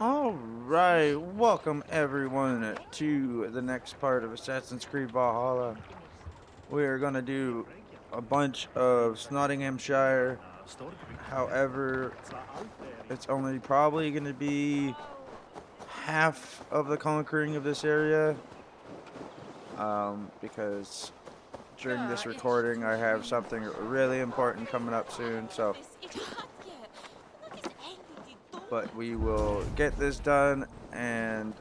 Alright, welcome everyone to the next part of Assassin's Creed Valhalla. We are going to do a bunch of Snotinghamshire. However, it's only probably going to be half of the conquering of this area. Because during this recording I have something really important coming up soon, but we will get this done, and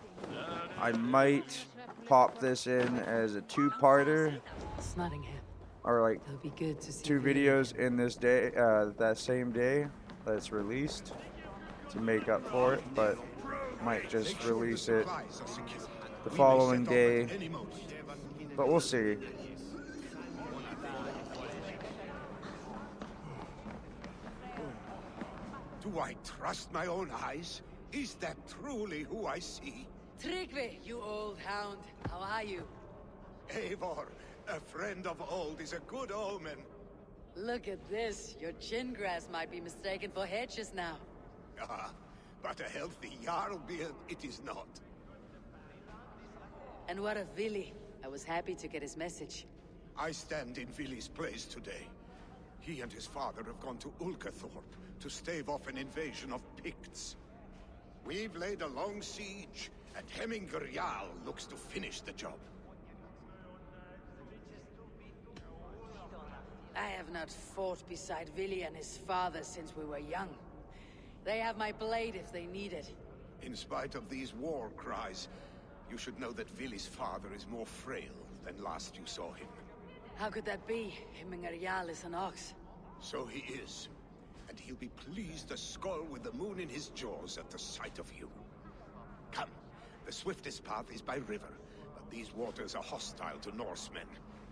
I might pop this in as a two-parter, Nottingham. or like It'll be good to see two Villy videos again. in this day, that same day that it's released, to make up for it, but might just release it the following day, but we'll see. Do I trust my own eyes? Is that truly who I see? Tryggvi, you old hound. How are you? Eivor, a friend of old is a good omen. Look at this. Your chin grass might be mistaken for hedges now. Ah, but a healthy Jarl beard it is not. And what of Villy? I was happy to get his message. I stand in Villy's place today. He and his father have gone to Ulkathorpe to stave off an invasion of Picts. We've laid a long siege, and Hemminger Jarl looks to finish the job. I have not fought beside Villy and his father since we were young. They have my blade if they need it. In spite of these war cries, you should know that Villy's father is more frail than last you saw him. How could that be? Hemminger Jarl is an ox. So he is. And he'll be pleased as skull with the moon in his jaws at the sight of you. Come, the swiftest path is by river, but these waters are hostile to Norsemen.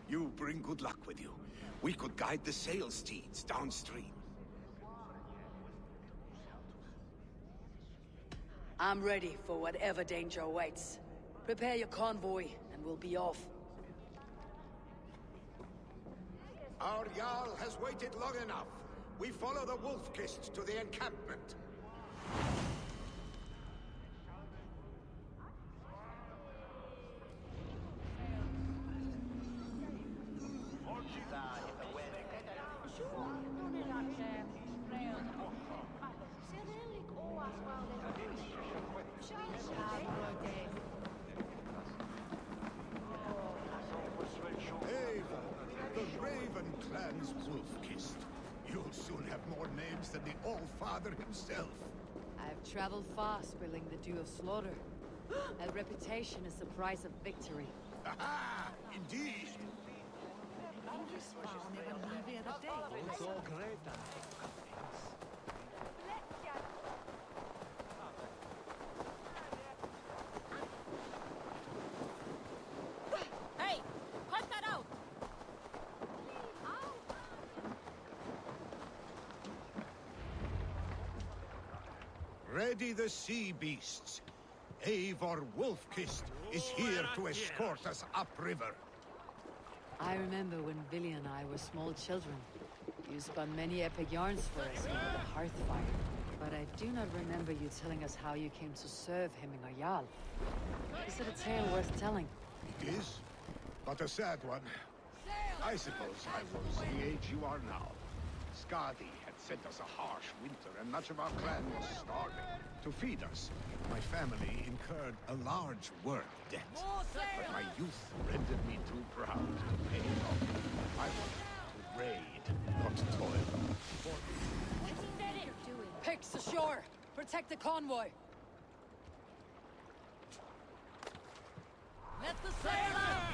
You bring good luck with you. We could guide the sail steeds downstream. I'm ready for whatever danger awaits. Prepare your convoy, and we'll be off. Our Jarl has waited long enough. We follow the Wolf-Kist to the encampment. The Raven Clan's Wolf-Kist. You'll soon have more names than the All-Father himself. I've traveled far, spilling the dew of slaughter. A reputation is the price of victory. Aha! Indeed! Hey! Cut that out! Ready the sea beasts. Eivor Wolf-Kist is here to escort us upriver. I remember when Villy and I were small children. You spun many epic yarns for us over the hearth fire. But I do not remember you telling us how you came to serve Hemminger Jarl. Is it a tale worth telling? It is, but a sad one. I suppose I was the age you are now. Skadi had sent us a harsh winter, and much of our clan was starving. To feed us, my family incurred a large work debt. But my youth rendered me too proud to pay it off. I wanted to raid, not toil. Picks ashore! Protect the convoy! Let the sail out!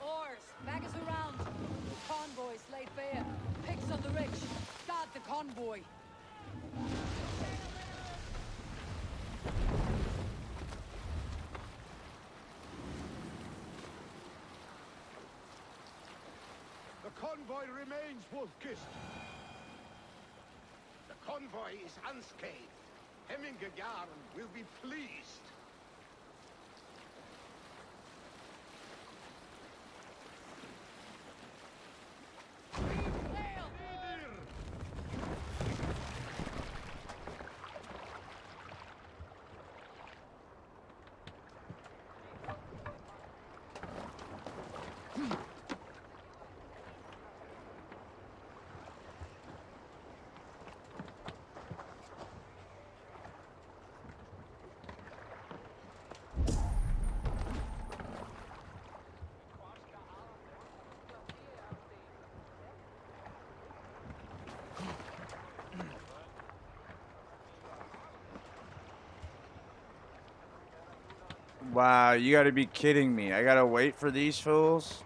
Oars, back us around. The convoy's laid bare. Picks on the ridge. Guard the convoy. The convoy remains, Wolf-Kist. The convoy is unscathed. Hemingr will be pleased. Wow, you gotta be kidding me. I gotta wait for these fools?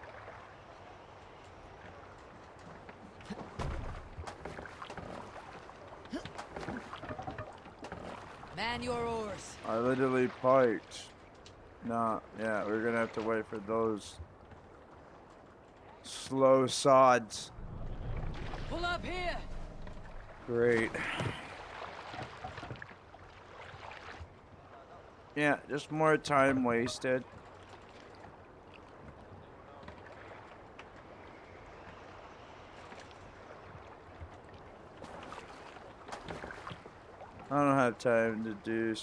Man your oars. I literally parked. Nah, yeah, we're gonna have to wait for those slow sods. Pull up here. Great. Yeah, just more time wasted. I don't have time to do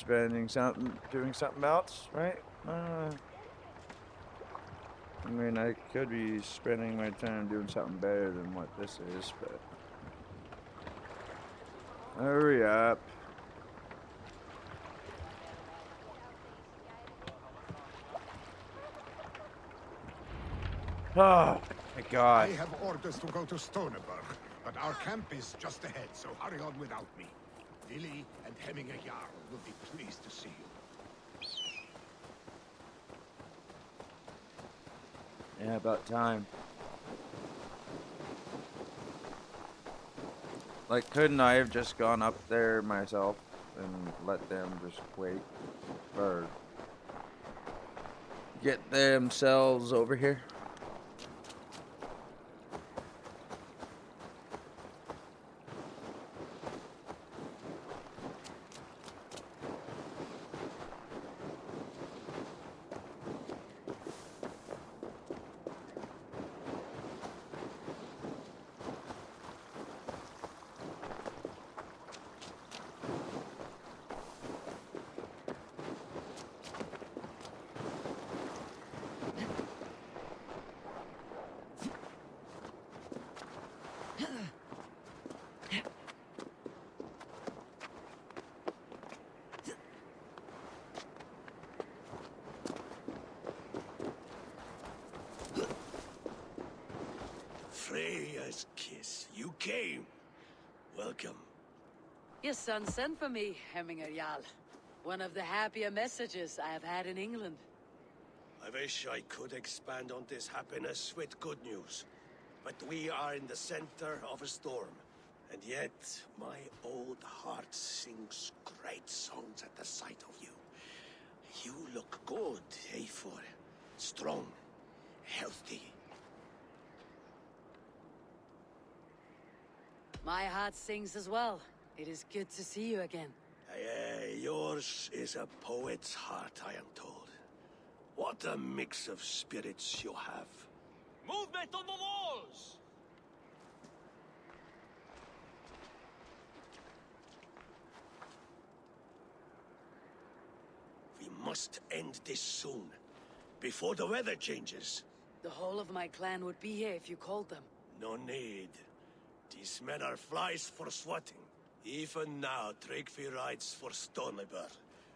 doing something else, right? I mean, I could be spending my time doing something better than what this is, but hurry up. Oh my I God. have orders to go to Stoneberg, but our camp is just ahead, so hurry on without me. Lily and Hemingr will be pleased to see you. Yeah, about time. Like, couldn't I have just gone up there myself and let them just wait? Or get themselves over here? Freya's kiss. You came. Welcome. Your son sent for me, Hemingr. One of the happier messages I have had in England. I wish I could expand on this happiness with good news. But we are in the center of a storm. And yet, my old heart sings great songs at the sight of you. You look good, Eivor. Strong, healthy. My heart sings as well. It is good to see you again. Yours is a poet's heart, I am told. What a mix of spirits you have. Movement on the walls! We must end this soon, before the weather changes. The whole of my clan would be here if you called them. No need. These men are flies for swatting. Even now, Tryggvi rides for Stoneberg,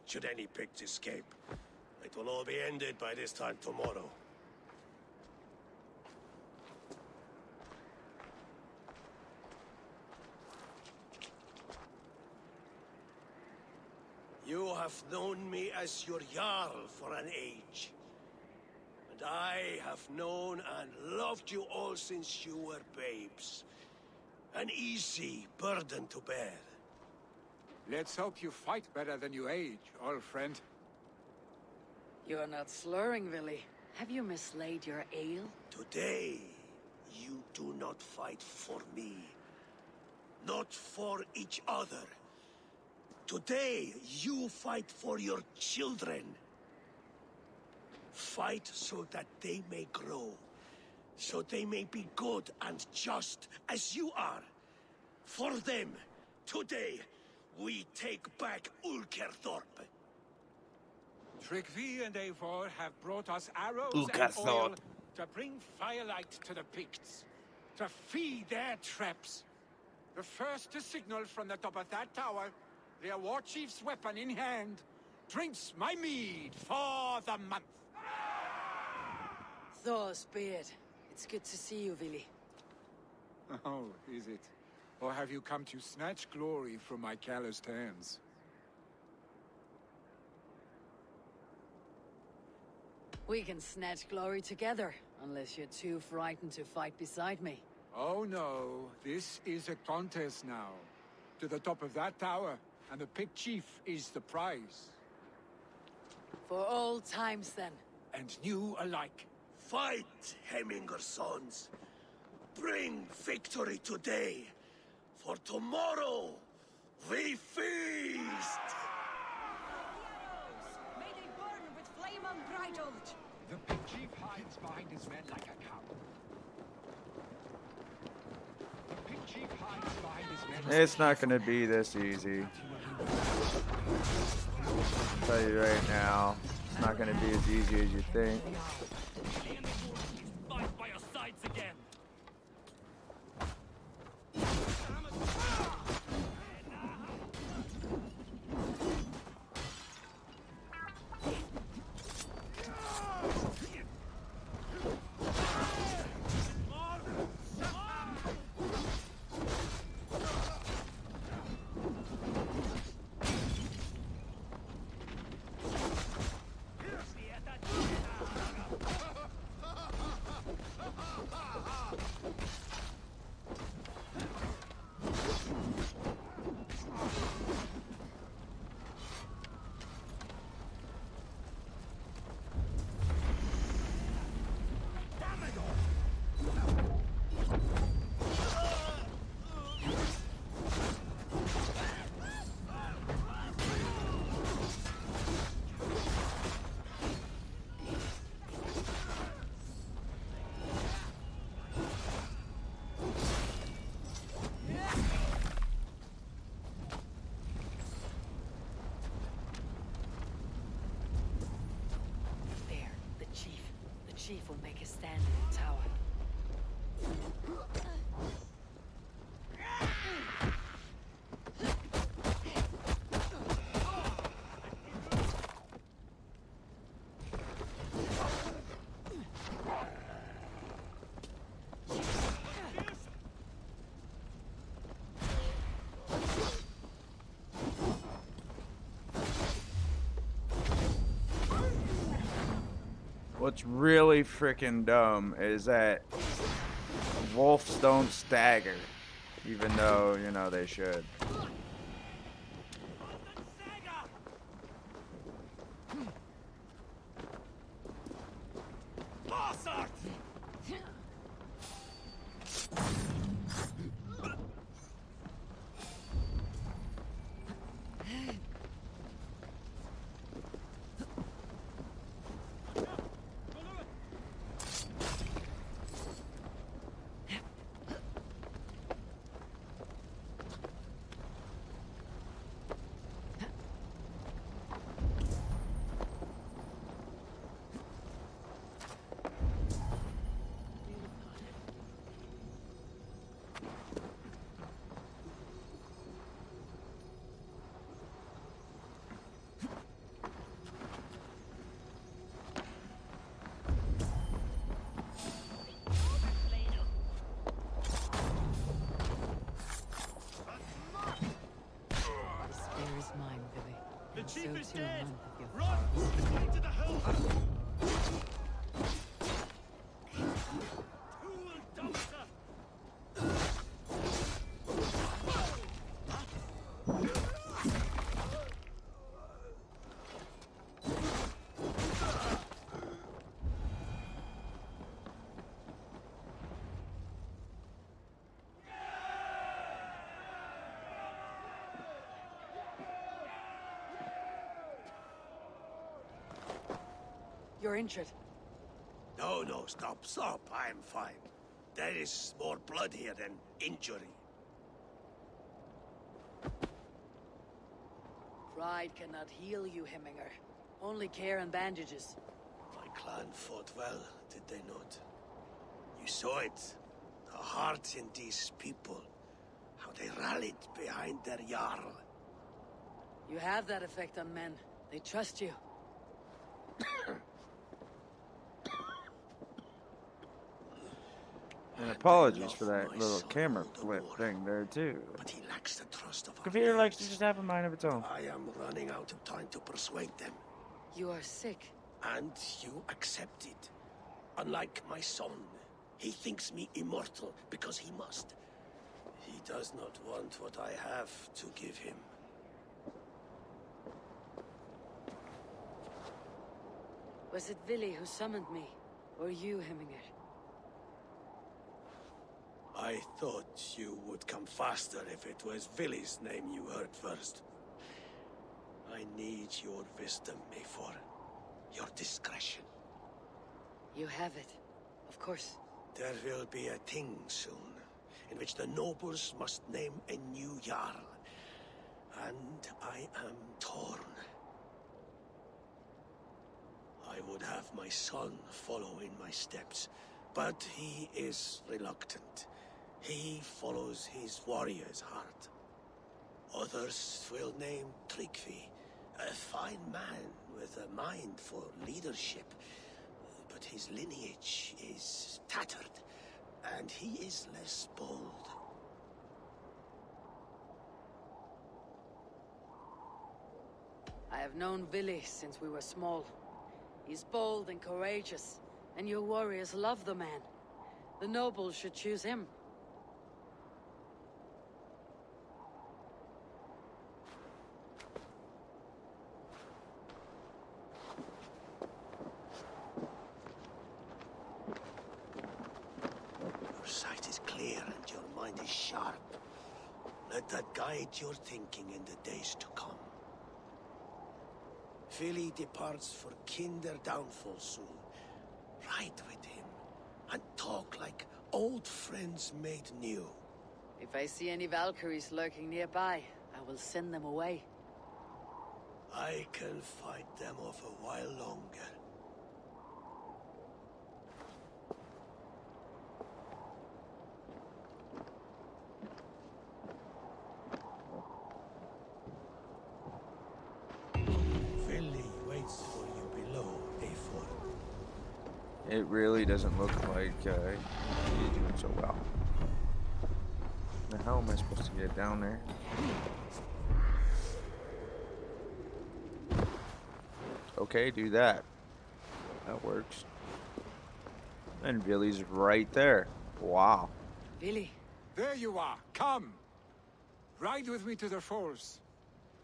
should any Picts escape. It will all be ended by this time tomorrow. You have known me as your Jarl for an age. And I have known and loved you all since you were babes. An easy burden to bear. Let's hope you fight better than you age, old friend. You are not slurring, Willy. Have you mislaid your ale? Today, you do not fight for me. Not for each other. Today, you fight for your children. Fight so that they may grow. So they may be good and just as you are. For them, today, we take back Ulkerthorpe. Tryggvi and Eivor have brought us arrows and Ulkerthorpe. oil to bring firelight to the Picts, to feed their traps. The first to signal from the top of that tower, their war chief's weapon in hand, drinks my mead for the month. Thor's beard. It's good to see you, Vili. Oh, is it? Or have you come to snatch glory from my calloused hands? We can snatch glory together, unless you're too frightened to fight beside me. Oh no, this is a contest now. To the top of that tower, and the Pict Chief is the prize. For old times, then. And new alike. Fight, Hemminger sons. Bring victory today. For tomorrow, we feast! May they burn with flame unbridled! The Pict Chief hides behind his men like a cow. The Pict Chief hides behind his men. It's not gonna be this easy. I'll tell you right now, it's not gonna be as easy as you think. Fight by your sides again. There, the chief. The chief will make a stand in the tower. What's really freaking dumb is that wolves don't stagger, even though, you know, they should. Bossart! There is mine, Billy. The And chief so is too a dead! month of your Run! father's. Way to the hill! Tool doser! You're injured. No, no, stop, stop. I'm fine. There is more blood here than injury. Pride cannot heal you, Hemminger. Only care and bandages. My clan fought well, did they not? You saw it. The heart in these people. How they rallied behind their Jarl. You have that effect on men. They trust you. And apologies for that little camera flip thing there too. But he lacks the trust of our Computer likes to elders. just have a mind of its own. I am running out of time to persuade them. You are sick. And you accept it. Unlike my son, he thinks me immortal because he must. He does not want what I have to give him. Was it Vili who summoned me? Or you, Hemminger? I thought you would come faster if it was Vili's name you heard first. I need your wisdom, Mayfor. Your discretion. You have it. Of course. There will be a thing soon, in which the nobles must name a new Jarl. And I am torn. I would have my son follow in my steps, but he is reluctant. He follows his warrior's heart. Others will name Tryggvi, a fine man with a mind for leadership. But his lineage is tattered, and he is less bold. I have known Vili since we were small. He's bold and courageous, and your warriors love the man. The nobles should choose him. Your sight is clear and your mind is sharp. Let that guide your thinking in the days to come. Vili departs for Kinder downfall soon. Ride with him and talk like old friends made new. If I see any Valkyries lurking nearby, I will send them away. I can fight them off a while longer. Vili waits for you below, A4. It really doesn't look like he's doing so well. The hell am I supposed to get down there? Okay, do that. That works. And Billy's right there. Wow. Vili, There you are. Come. Ride with me to the falls.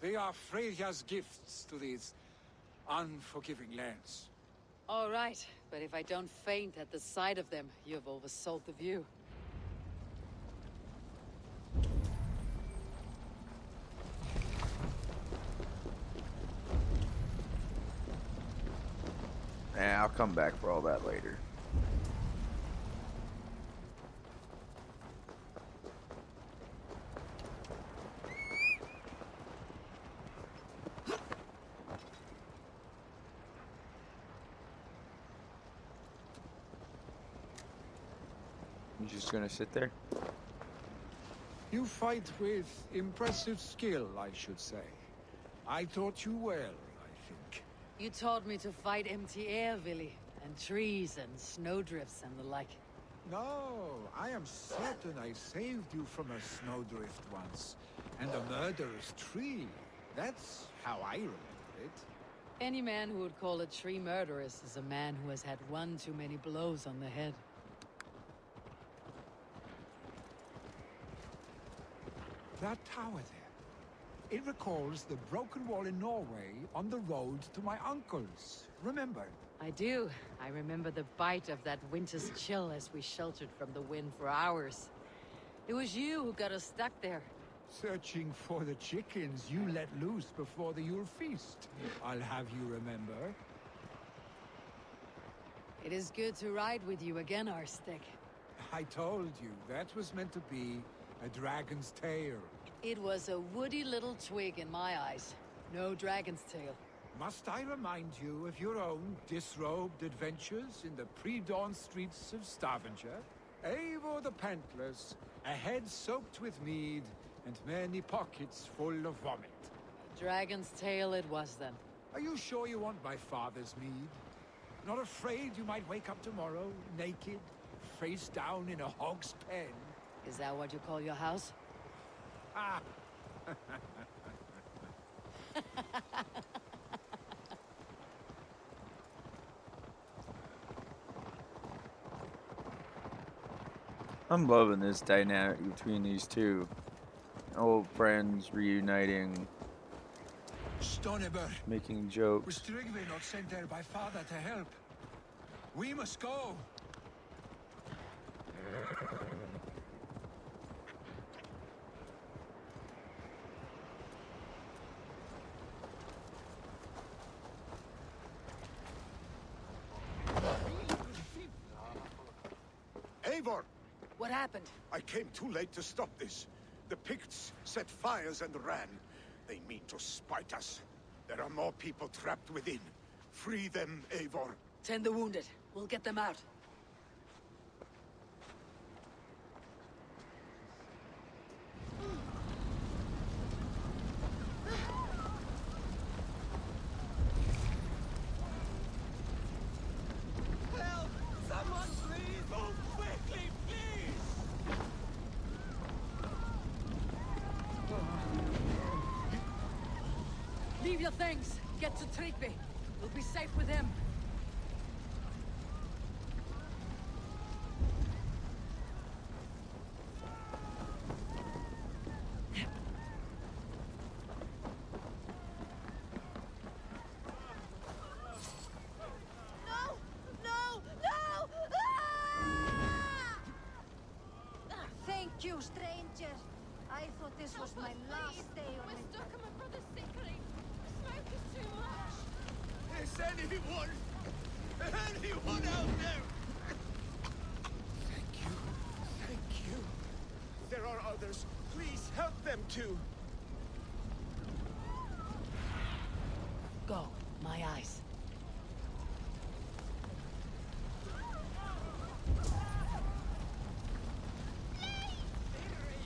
They are Freya's gifts to these unforgiving lands. all right. But if I don't faint at the sight of them, you've oversold the view. I'll come back for all that later. You just gonna sit there? You fight with impressive skill, I should say. I taught you well, I think. You taught me to fight empty air, Vili, and trees and snowdrifts and the like. No, I am certain I saved you from a snowdrift once, and a murderous tree. That's how I remember it. Any man who would call a tree murderous is a man who has had one too many blows on the head. That tower there. It recalls the broken wall in Norway on the road to my uncle's. Remember? I do. I remember the bite of that winter's chill as we sheltered from the wind for hours. It was you who got us stuck there. Searching for the chickens you let loose before the Yule feast. I'll have you remember. It is good to ride with you again, Arstick. I told you, that was meant to be a dragon's tail. It was a woody little twig in my eyes. No dragon's tail. Must I remind you of your own disrobed adventures in the pre-dawn streets of Stavanger? Eivor the Pantless, a head soaked with mead, and many pockets full of vomit. Dragon's tail it was then. Are you sure you want my father's mead? Not afraid you might wake up tomorrow, naked, face down in a hog's pen? Is that what you call your house? Ah! I'm loving this dynamic between these two. Old friends reuniting, Stoneber, making was jokes. Trygve not sent there by father to help? We must go! Eivor! What happened? I came too late to stop this. The Picts set fires and ran. They mean to spite us. There are more people trapped within. Free them, Eivor. Tend the wounded. We'll get them out. Help! Someone please! Move quickly, please! Leave your things. Get to Trygve. We'll be safe with him. No! No! No! Ah! Thank you, stranger. I thought this was my last day on We're it. stuck on my brother's sick leave. The smoke is too much. Is anyone out there? Thank you. Thank you. There are others. Please help them too. Go. My eyes.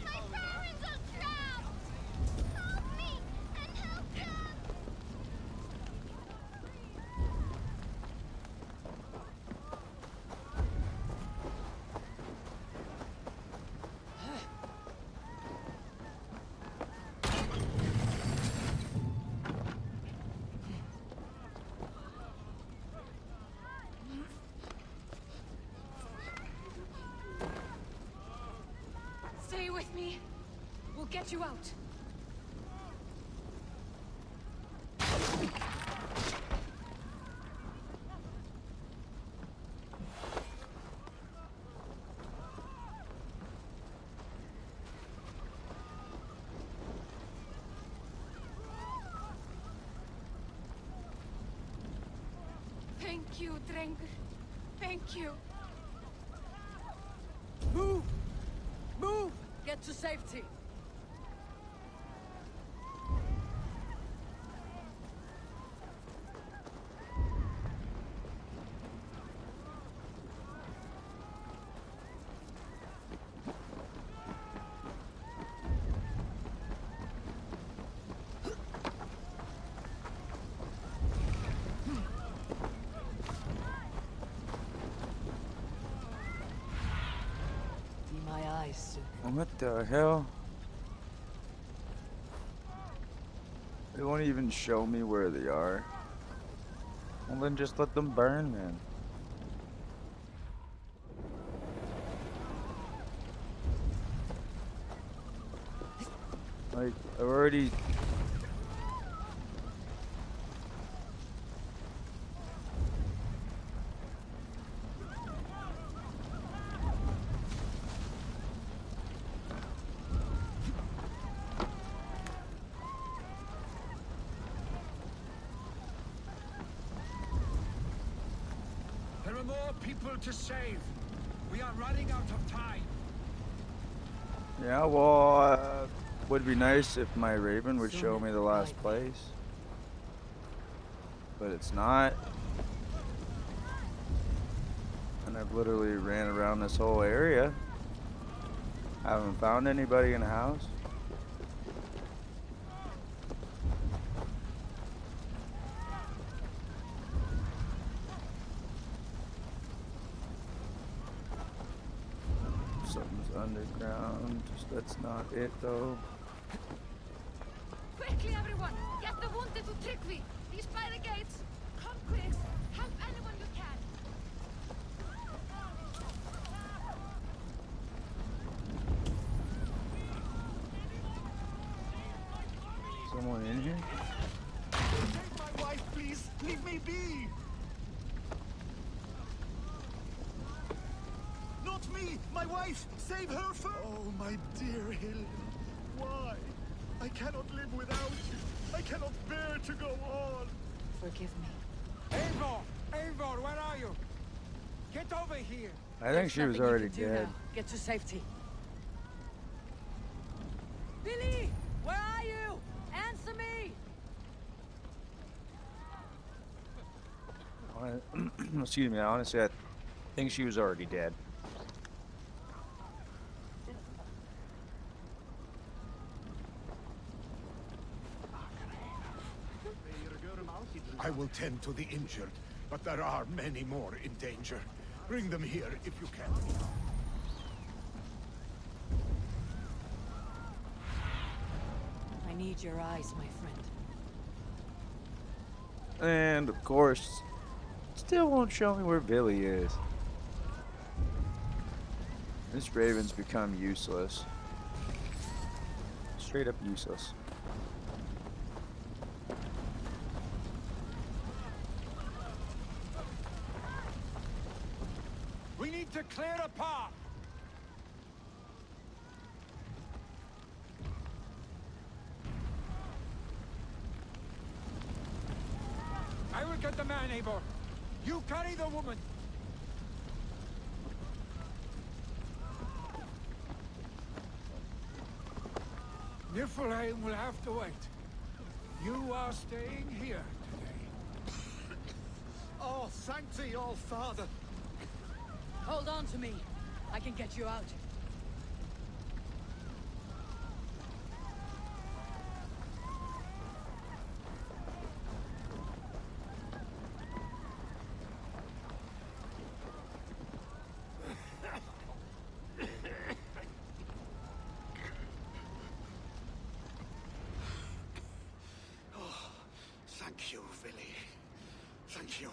My parents are trapped. Help me and help them. Stay with me. We'll get you out. Thank you, Drengur. Thank you. Move! Move! Get to safety. Be my eyes soon. What the hell? They won't even show me where they are. Well, then just let them burn, then. Like, I've already... There are more people to save. We are running out of time. Yeah, well, would be nice if my raven would show me the last place. But it's not. And I've literally ran around this whole area. Haven't found anybody in the house. Something's underground. That's not it though. Quickly, everyone! Get the wounded to Tryggvi! He's by the gates! Come quick! Help anyone you can! Someone in here? Save my wife, please! Leave me be! Not me! My wife! Save her first! Oh, my dear Hill. Why? I cannot live without you. I cannot bear to go on. Forgive me. Eivor! Eivor, where are you? Get over here! I think she was already dead. Get to safety. Billy! Where are you? Answer me! Excuse me, honestly, I think she was already dead. I will tend to the injured, but there are many more in danger. Bring them here if you can. I need your eyes, my friend. And of course, still won't show me where Billy is. This raven's become useless. Straight up useless. We need to clear a path! I will get the man, Eivor. You carry the woman. Niflheim will have to wait. You are staying here today. Oh, thank thee, All-Father. Hold on to me. I can get you out. Thank you, Billy. Thank you.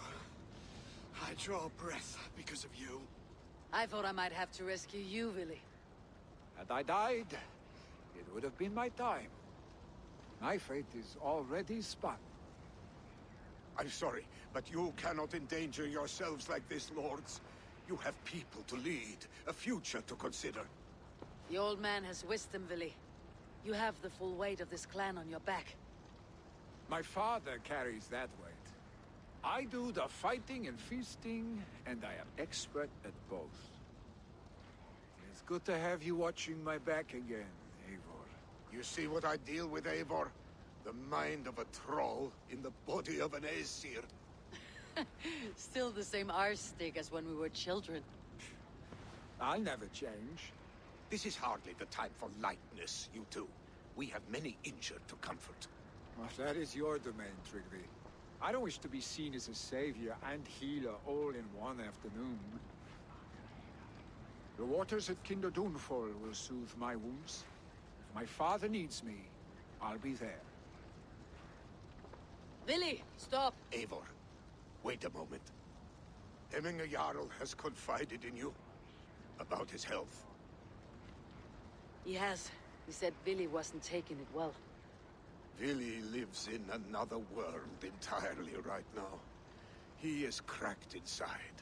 I draw breath because of you. I thought I might have to rescue you, Willy. Had I died, it would have been my time. My fate is already spun. I'm sorry, but you cannot endanger yourselves like this, lords. You have people to lead, a future to consider. The old man has wisdom, Willy. You have the full weight of this clan on your back. My father carries that weight. I do the fighting and feasting, and I am expert at both. It's good to have you watching my back again, Eivor. You see what I deal with, Eivor? The mind of a troll in the body of an Aesir. Still the same arse stick as when we were children. I'll never change. This is hardly the time for lightness, you two. We have many injured to comfort. Well, that is your domain, Tryggvi. I don't wish to be seen as a savior and healer all in one afternoon. The waters at Kinderdunfol will soothe my wounds. If my father needs me, I'll be there. Willy, stop! Eivor, wait a moment. Hemminger Jarl has confided in you about his health. He has. He said Willy wasn't taking it well. Willy lives in another world entirely right now. He is cracked inside,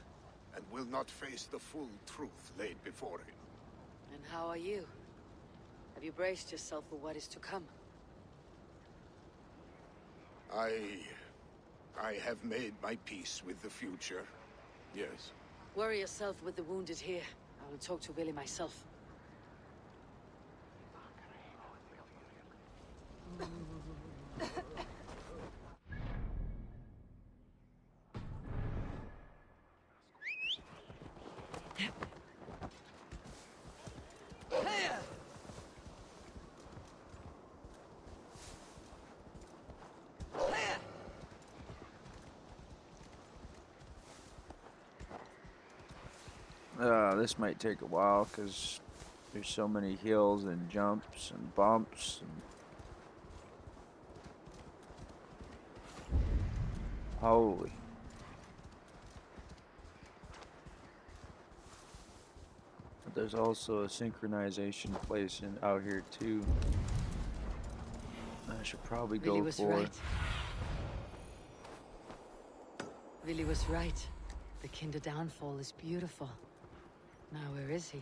and will not face the full truth laid before him. And how are you? Have you braced yourself for what is to come? I have made my peace with the future. Yes. Worry yourself with the wounded here. I will talk to Willie myself. This might take a while because there's so many hills and jumps and bumps and holy. But there's also a synchronization place out here too. I should probably Willie go was for. right. Willie was right. The Kinder downfall is beautiful. Now where is he?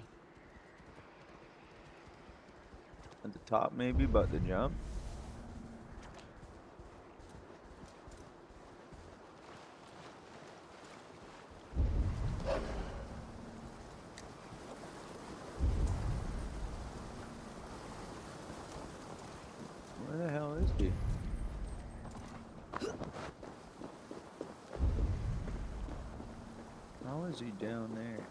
At the top maybe, but the jump. Where the hell is he? How is he down there?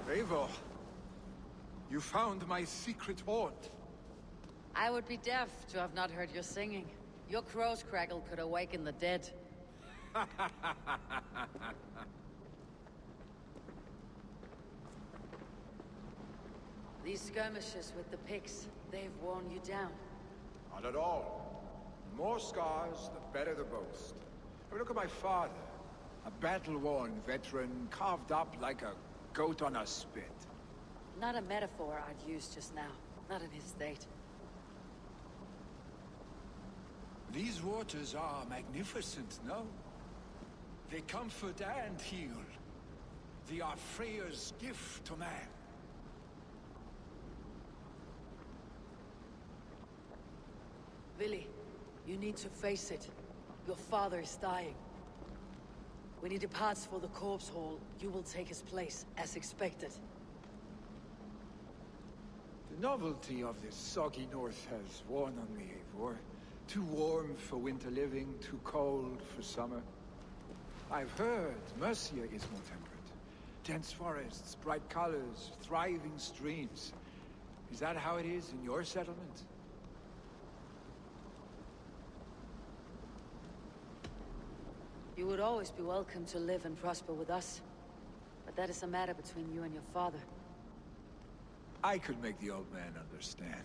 Eivor, you found my secret haunt. I would be deaf to have not heard your singing. Your crow's crackle could awaken the dead. These skirmishes with the Picts, they've worn you down. Not at all. The more scars, the better the boast. I mean, look at my father. A battle-worn veteran, carved up like a goat on a spit. Not a metaphor I'd use just now. Not in his state. These waters are magnificent, no? They comfort and heal. They are Freya's gift to man. Willie, you need to face it. Your father is dying. When he departs for the corpse hall, you will take his place, as expected. The novelty of this soggy north has worn on me, Eivor. Too warm for winter living, too cold for summer. I've heard Mercia is more temperate. Dense forests, bright colors, thriving streams. Is that how it is in your settlement? You would always be welcome to live and prosper with us. But that is a matter between you and your father. I could make the old man understand.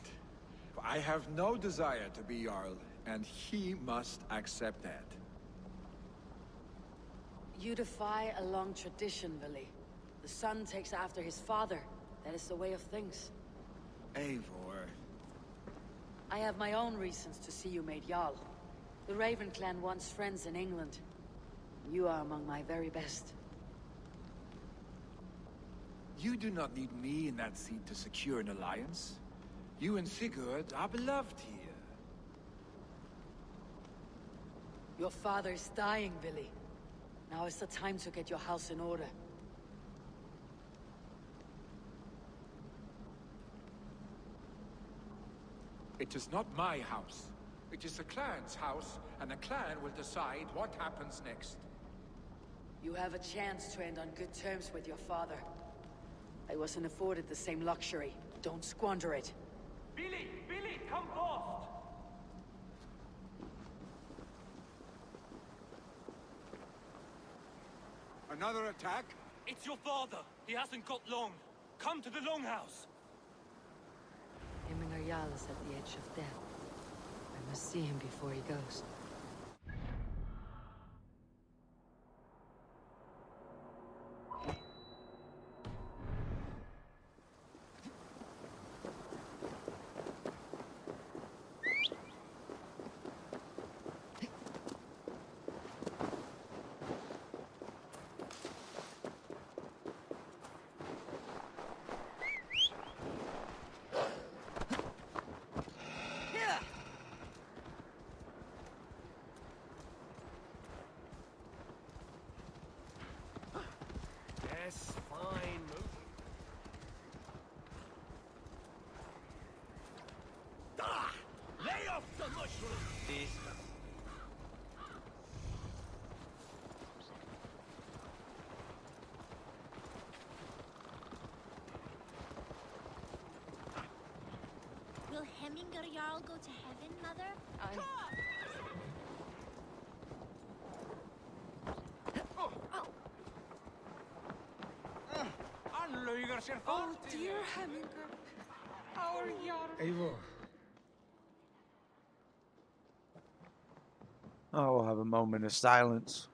I have no desire to be Jarl, and he must accept that. You defy a long tradition, Willie. The son takes after his father. That is the way of things. Eivor. I have my own reasons to see you made Jarl. The Raven clan wants friends in England. You are among my very best. You do not need me in that seat to secure an alliance. You and Sigurd are beloved here. Your father is dying, Willie. Now is the time to get your house in order. It is not my house. It is the clan's house, and the clan will decide what happens next. You have a chance to end on good terms with your father. I wasn't afforded the same luxury. Don't squander it. Billy! Billy, come fast! Another attack? It's your father. He hasn't got long. Come to the longhouse. Himmingar Jarl is at the edge of death. I must see him before he goes. Hemingr Jarl go to heaven, Mother? Oh, dear Hemingr. Our Jarl. Eivor. Oh, we'll have a moment of silence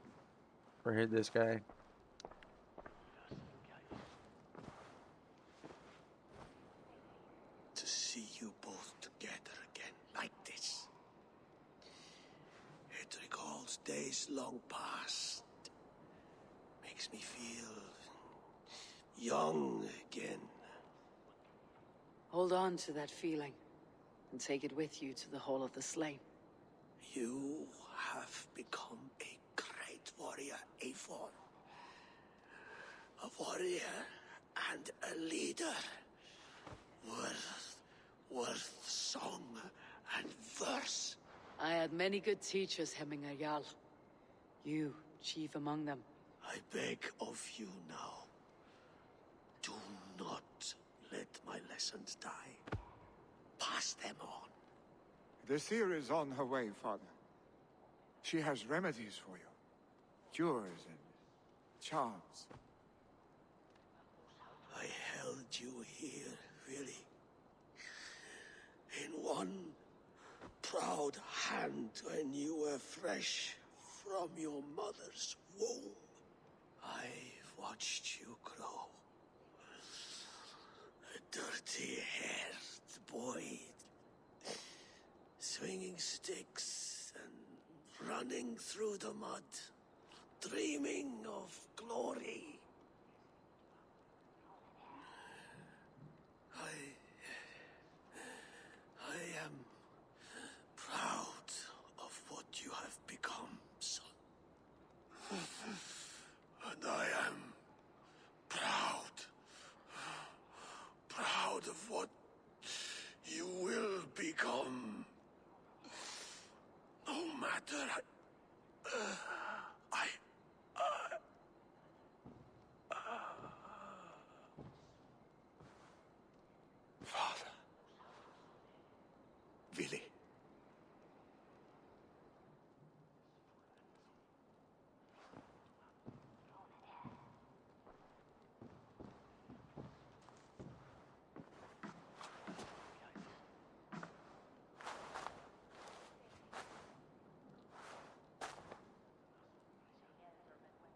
for this guy. To see you both together again like this. It recalls days long past. Makes me feel young again. Hold on to that feeling and take it with you to the Hall of the Slain. You have become a great warrior, Eivor. A warrior and a leader. Worth song and verse. I had many good teachers, Hemingr Jarl. You, chief among them. I beg of you now. Do not let my lessons die. Pass them on. The seer is on her way, Father. She has remedies for you. Cures and charms. I held you here, really. In one proud hand when you were fresh from your mother's womb. I've watched you grow. A dirty-haired boy, swinging sticks and running through the mud, dreaming of glory. I am proud of what you have become, son. And I am proud of what you will become. No matter Father. Willy.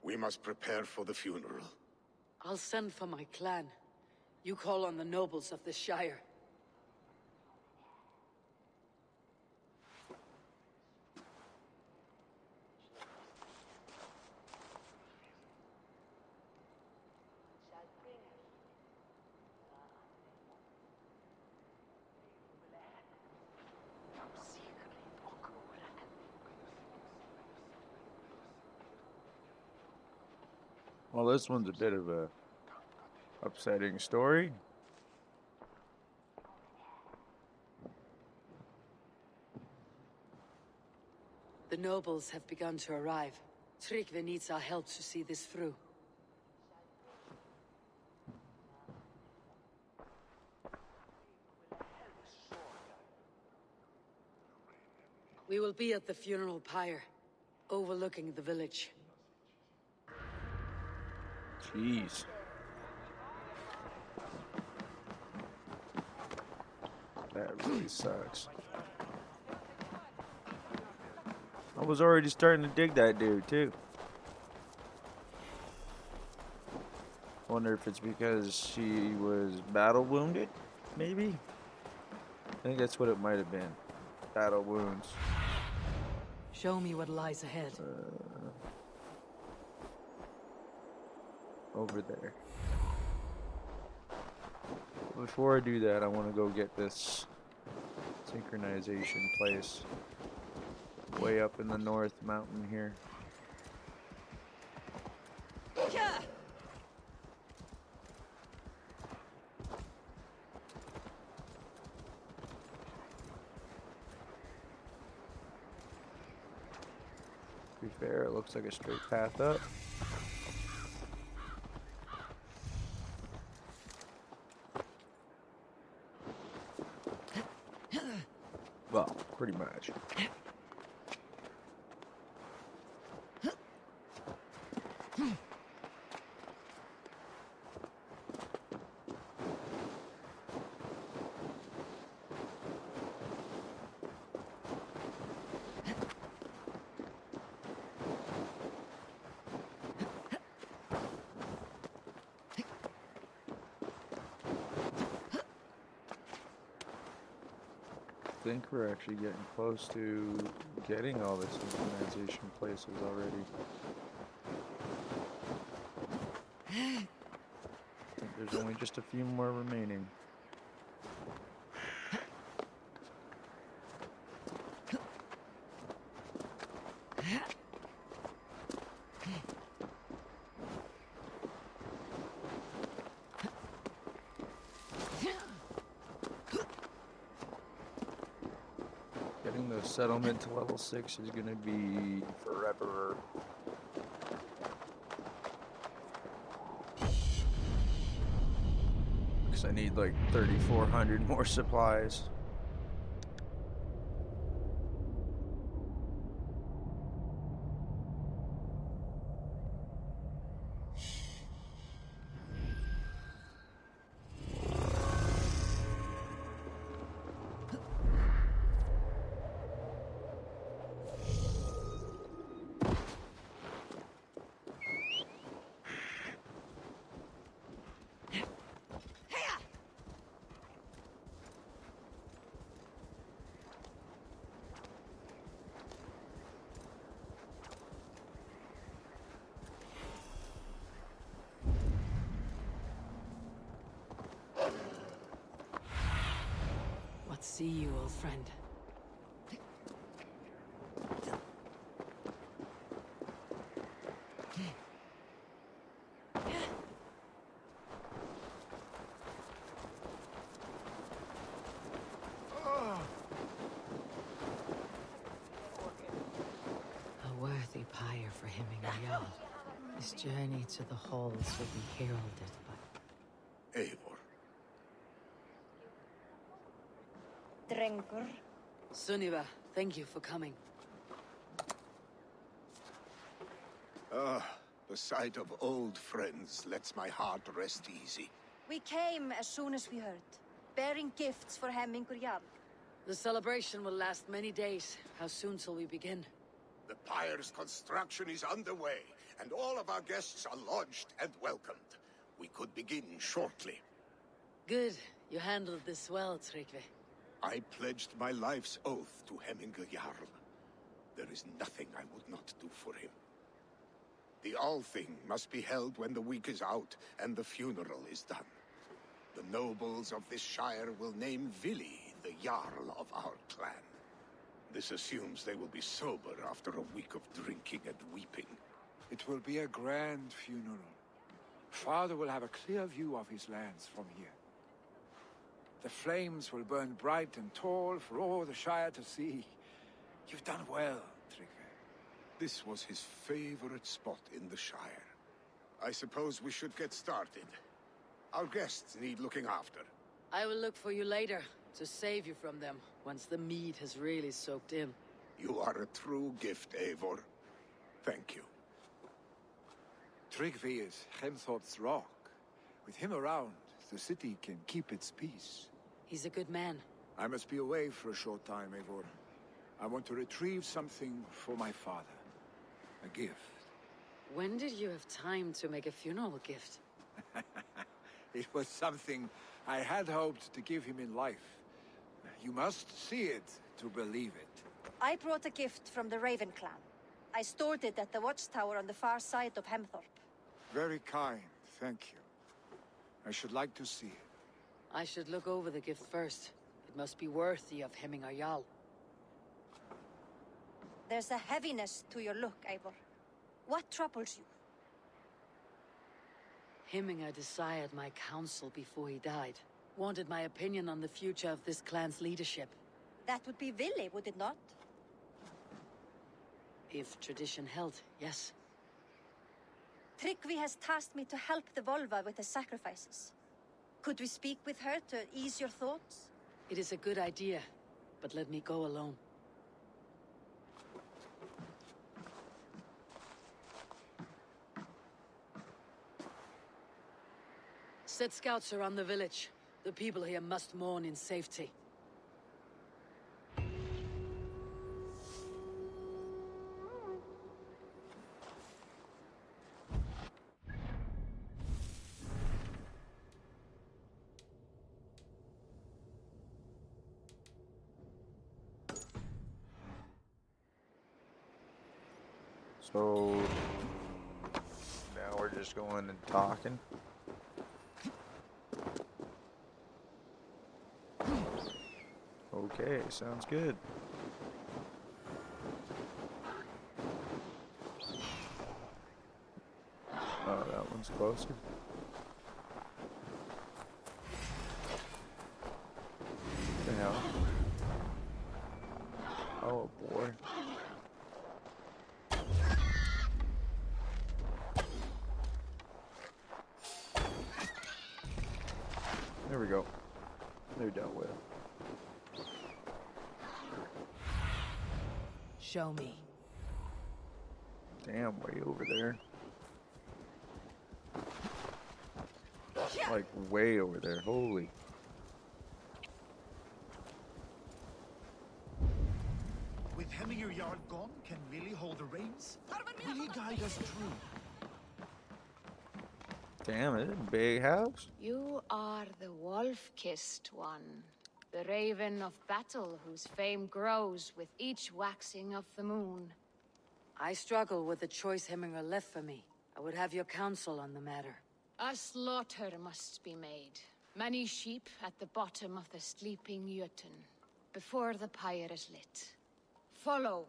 We must prepare for the funeral. I'll send for my clan. You call on the nobles of the Shire. Well, this one's a bit of a upsetting story. The nobles have begun to arrive. Tryggvi needs our help to see this through. We will be at the funeral pyre, overlooking the village. Jeez. That really sucks. I was already starting to dig that dude, too. Wonder if it's because she was battle wounded, maybe? I think that's what it might have been. Battle wounds. Show me what lies ahead. Over there. Before I do that, I want to go get this synchronization place way up in the north mountain here. To be fair, it looks like a straight path up. I think we're actually getting close to getting all the synchronization places already. I think there's only just a few more remaining. Getting the settlement to level 6 is gonna be forever. Because I need like 3,400 more supplies. See you, old friend. A worthy pyre for him and Jarl. His journey to the halls will be heralded by Eivor. Drengur. Sunniva, thank you for coming. The sight of old friends lets my heart rest easy. We came as soon as we heard, bearing gifts for Hemmingur Jarl. The celebration will last many days. How soon till we begin? The pyre's construction is underway, and all of our guests are lodged and welcomed. We could begin shortly. Good. You handled this well, Tryggvi. I pledged my life's oath to Hemmingur Jarl. There is nothing I would not do for him. The Althing must be held when the week is out and the funeral is done. The nobles of this shire will name Vili the Jarl of our clan. This assumes they will be sober after a week of drinking and weeping. It will be a grand funeral. Father will have a clear view of his lands from here. The flames will burn bright and tall for all the Shire to see. You've done well, Tryggvi. This was his favorite spot in the Shire. I suppose we should get started. Our guests need looking after. I will look for you later, to save you from them, once the mead has really soaked in. You are a true gift, Eivor. Thank you. Tryggvi is Hemthorp's rock. With him around, the city can keep its peace. He's a good man. I must be away for a short time, Eivor. I want to retrieve something for my father. A gift. When did you have time to make a funeral gift? It was something I had hoped to give him in life. You must see it to believe it. I brought a gift from the Raven clan. I stored it at the watchtower on the far side of Hemthorp. Very kind, thank you. I should like to see it. I should look over the gift first. It must be worthy of Hemmingar Jarl. There's a heaviness to your look, Eivor. What troubles you? Hemmingar desired my counsel before he died. Wanted my opinion on the future of this clan's leadership. That would be Vili, would it not? If tradition held, yes. Tryggvi has tasked me to help the Volva with the sacrifices. Could we speak with her to ease your thoughts? It is a good idea, but let me go alone. Set scouts around the village. The people here must mourn in safety. So now we're just going and talking. Okay, sounds good. Oh, that one's closer. What the hell? Oh boy. There we go. They're dealt with. Show me. Damn, way over there. Like way over there. Holy. With Hemminger Jarl gone, can Willie hold the reins? Will he guide us through? Damn, it's a big house. You are the wolf-kissed one. The raven of battle whose fame grows with each waxing of the moon. I struggle with the choice Hemminger left for me. I would have your counsel on the matter. A slaughter must be made. Many sheep at the bottom of the sleeping Jötun, before the pyre is lit. Follow.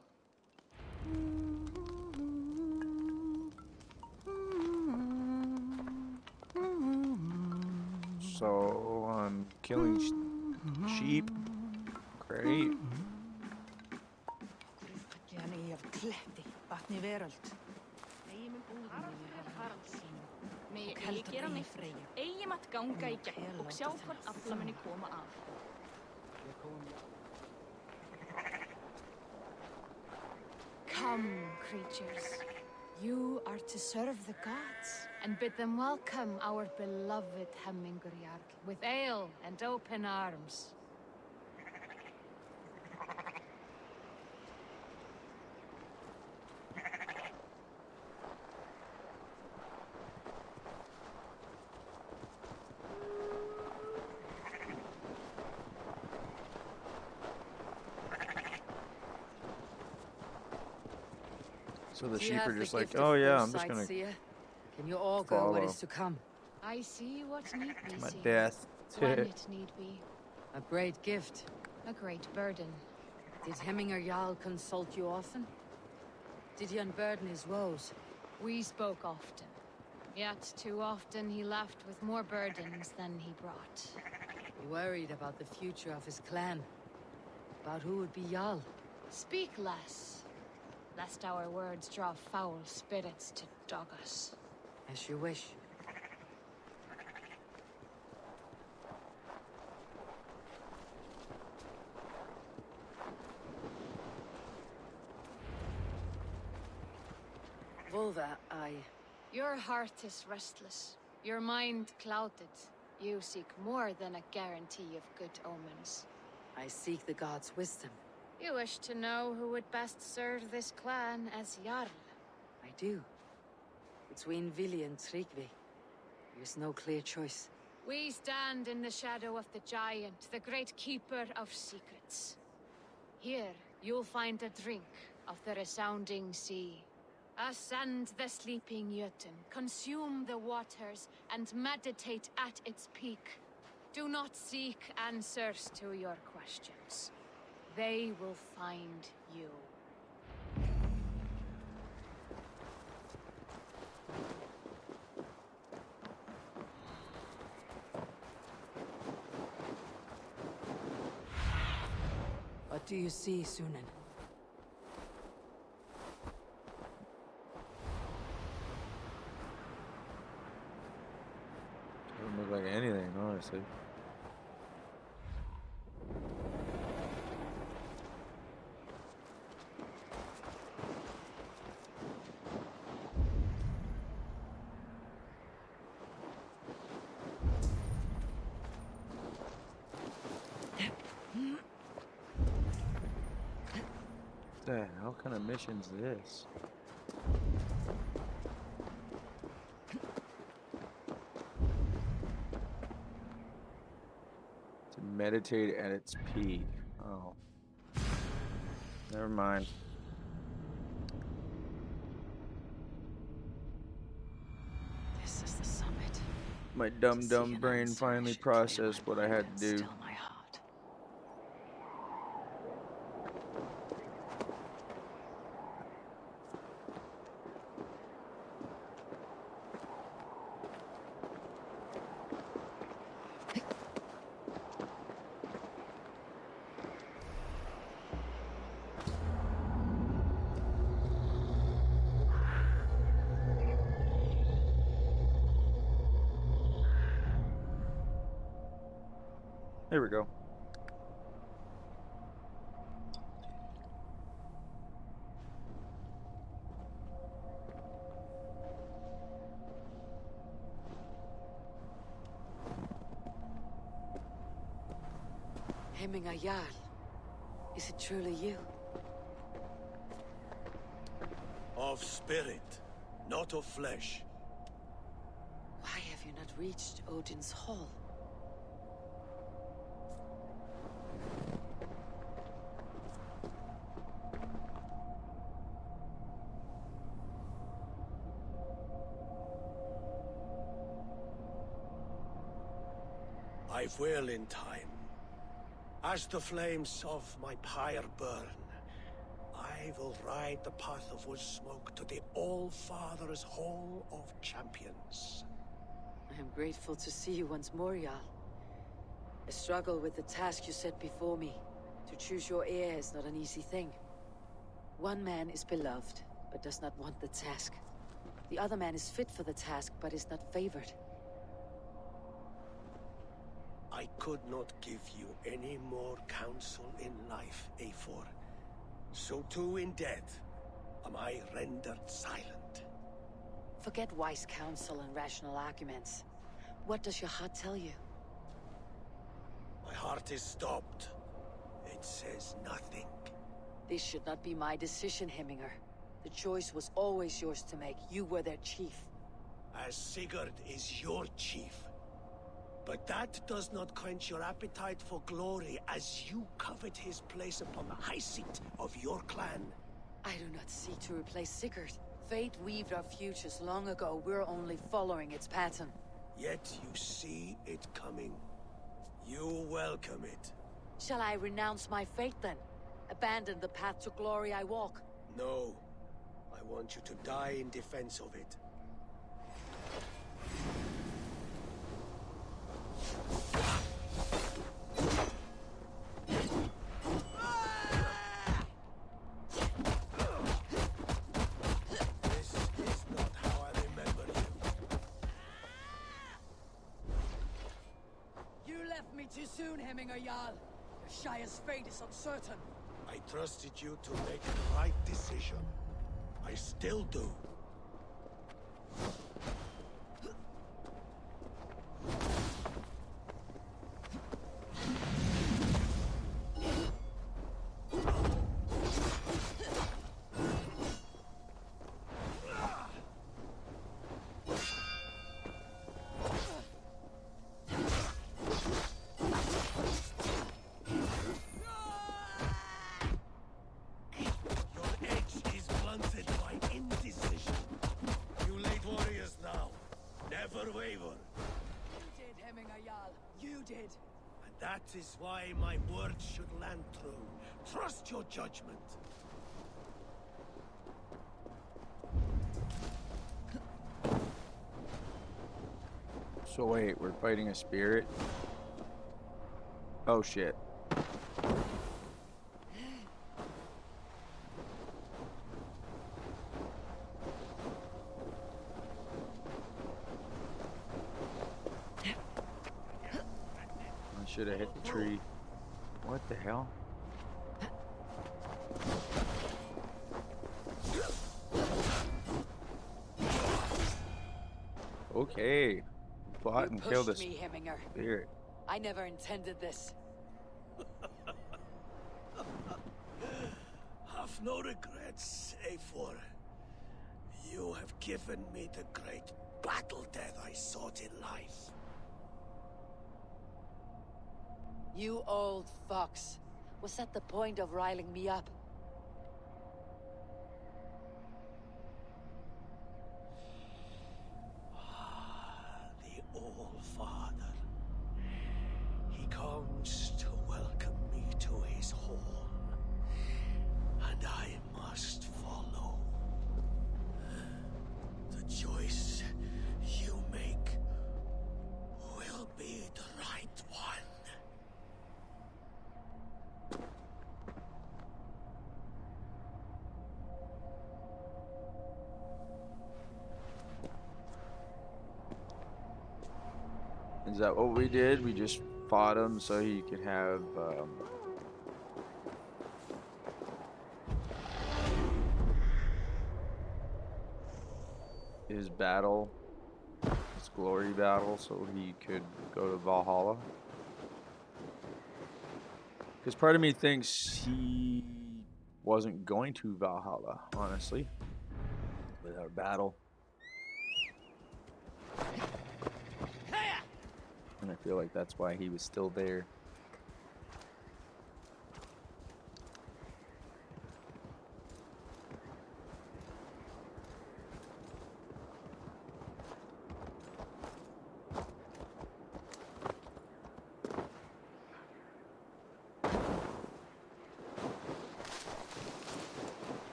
So I'm killing sheep. Great. Megi eigi gera neitt, eigi matt ganga í gegn og sjá hvort afla muni koma af. Come, creatures. You are to serve the gods and bid them welcome our beloved Hemminger Jarl with ale and open arms. So the Do you sheep have are the just like, gift of oh yeah, I'm just gonna foresight, seer? Can you augur what follow is to come? I see what need be my seen, death. when it need be. A great gift. A great burden. Did Hemminger Jarl consult you often? Did he unburden his woes? We spoke often. Yet too often he left with more burdens than he brought. He worried about the future of his clan. About who would be Jarl. Speak less, lest our words draw foul spirits to dog us. As you wish. Volva, Your heart is restless, your mind clouded. You seek more than a guarantee of good omens. I seek the gods' wisdom. You wish to know who would best serve this clan as Jarl. I do. Between Vili and Tryggvi, there's no clear choice. We stand in the shadow of the giant, the great keeper of secrets. Here, you'll find a drink of the resounding sea. Ascend the sleeping Jötun, consume the waters, and meditate at its peak. Do not seek answers to your questions. They will find you. What do you see, Sunan? Doesn't look like anything, honestly. The hell kind of mission's this? To meditate at its peak. Oh. Never mind. This is the summit. My dumb brain finally processed what I had to do. Still my heart. There we go. Hemminger Jarl. Is it truly you? Of spirit, not of flesh. Why have you not reached Odin's Hall? I will in time. As the flames of my pyre burn, I will ride the path of wood smoke to the All-Father's Hall of Champions. I am grateful to see you once more, Jarl. A struggle with the task you set before me. To choose your heir is not an easy thing. One man is beloved, but does not want the task. The other man is fit for the task, but is not favored. I could not give you any more counsel in life, Eivor. So too in death am I rendered silent. Forget wise counsel and rational arguments. What does your heart tell you? My heart is stopped. It says nothing. This should not be my decision, Hemminger. The choice was always yours to make. You were their chief. As Sigurd is your chief. But that does not quench your appetite for glory as you covet his place upon the high seat of your clan. I do not seek to replace Sigurd. Fate weaved our futures long ago. We're only following its pattern. Yet you see it coming. You welcome it. Shall I renounce my fate then? Abandon the path to glory I walk? No. I want you to die in defense of it. This is not how I remember you. You left me too soon, Hemminger Jarl. Your Shire's fate is uncertain. I trusted you to make the right decision. I still do. That is why my words should land true. Trust your judgment. So wait, we're fighting a spirit? Oh shit. Should have hit the tree. What the hell? Okay. Fought and killed us. Me, Hemminger. Spirit. I never intended this. A have no regrets, Eivor. You have given me the great battle death I sought in life. You old fox. Was that the point of riling me up? The All Father. He comes to welcome me to his hall, and I must follow. The choice you make will be the right one. Is that what we did? We just fought him so he could have his battle, his glory battle, so he could go to Valhalla. Because part of me thinks he wasn't going to Valhalla, honestly, with our battle. And I feel like that's why he was still there.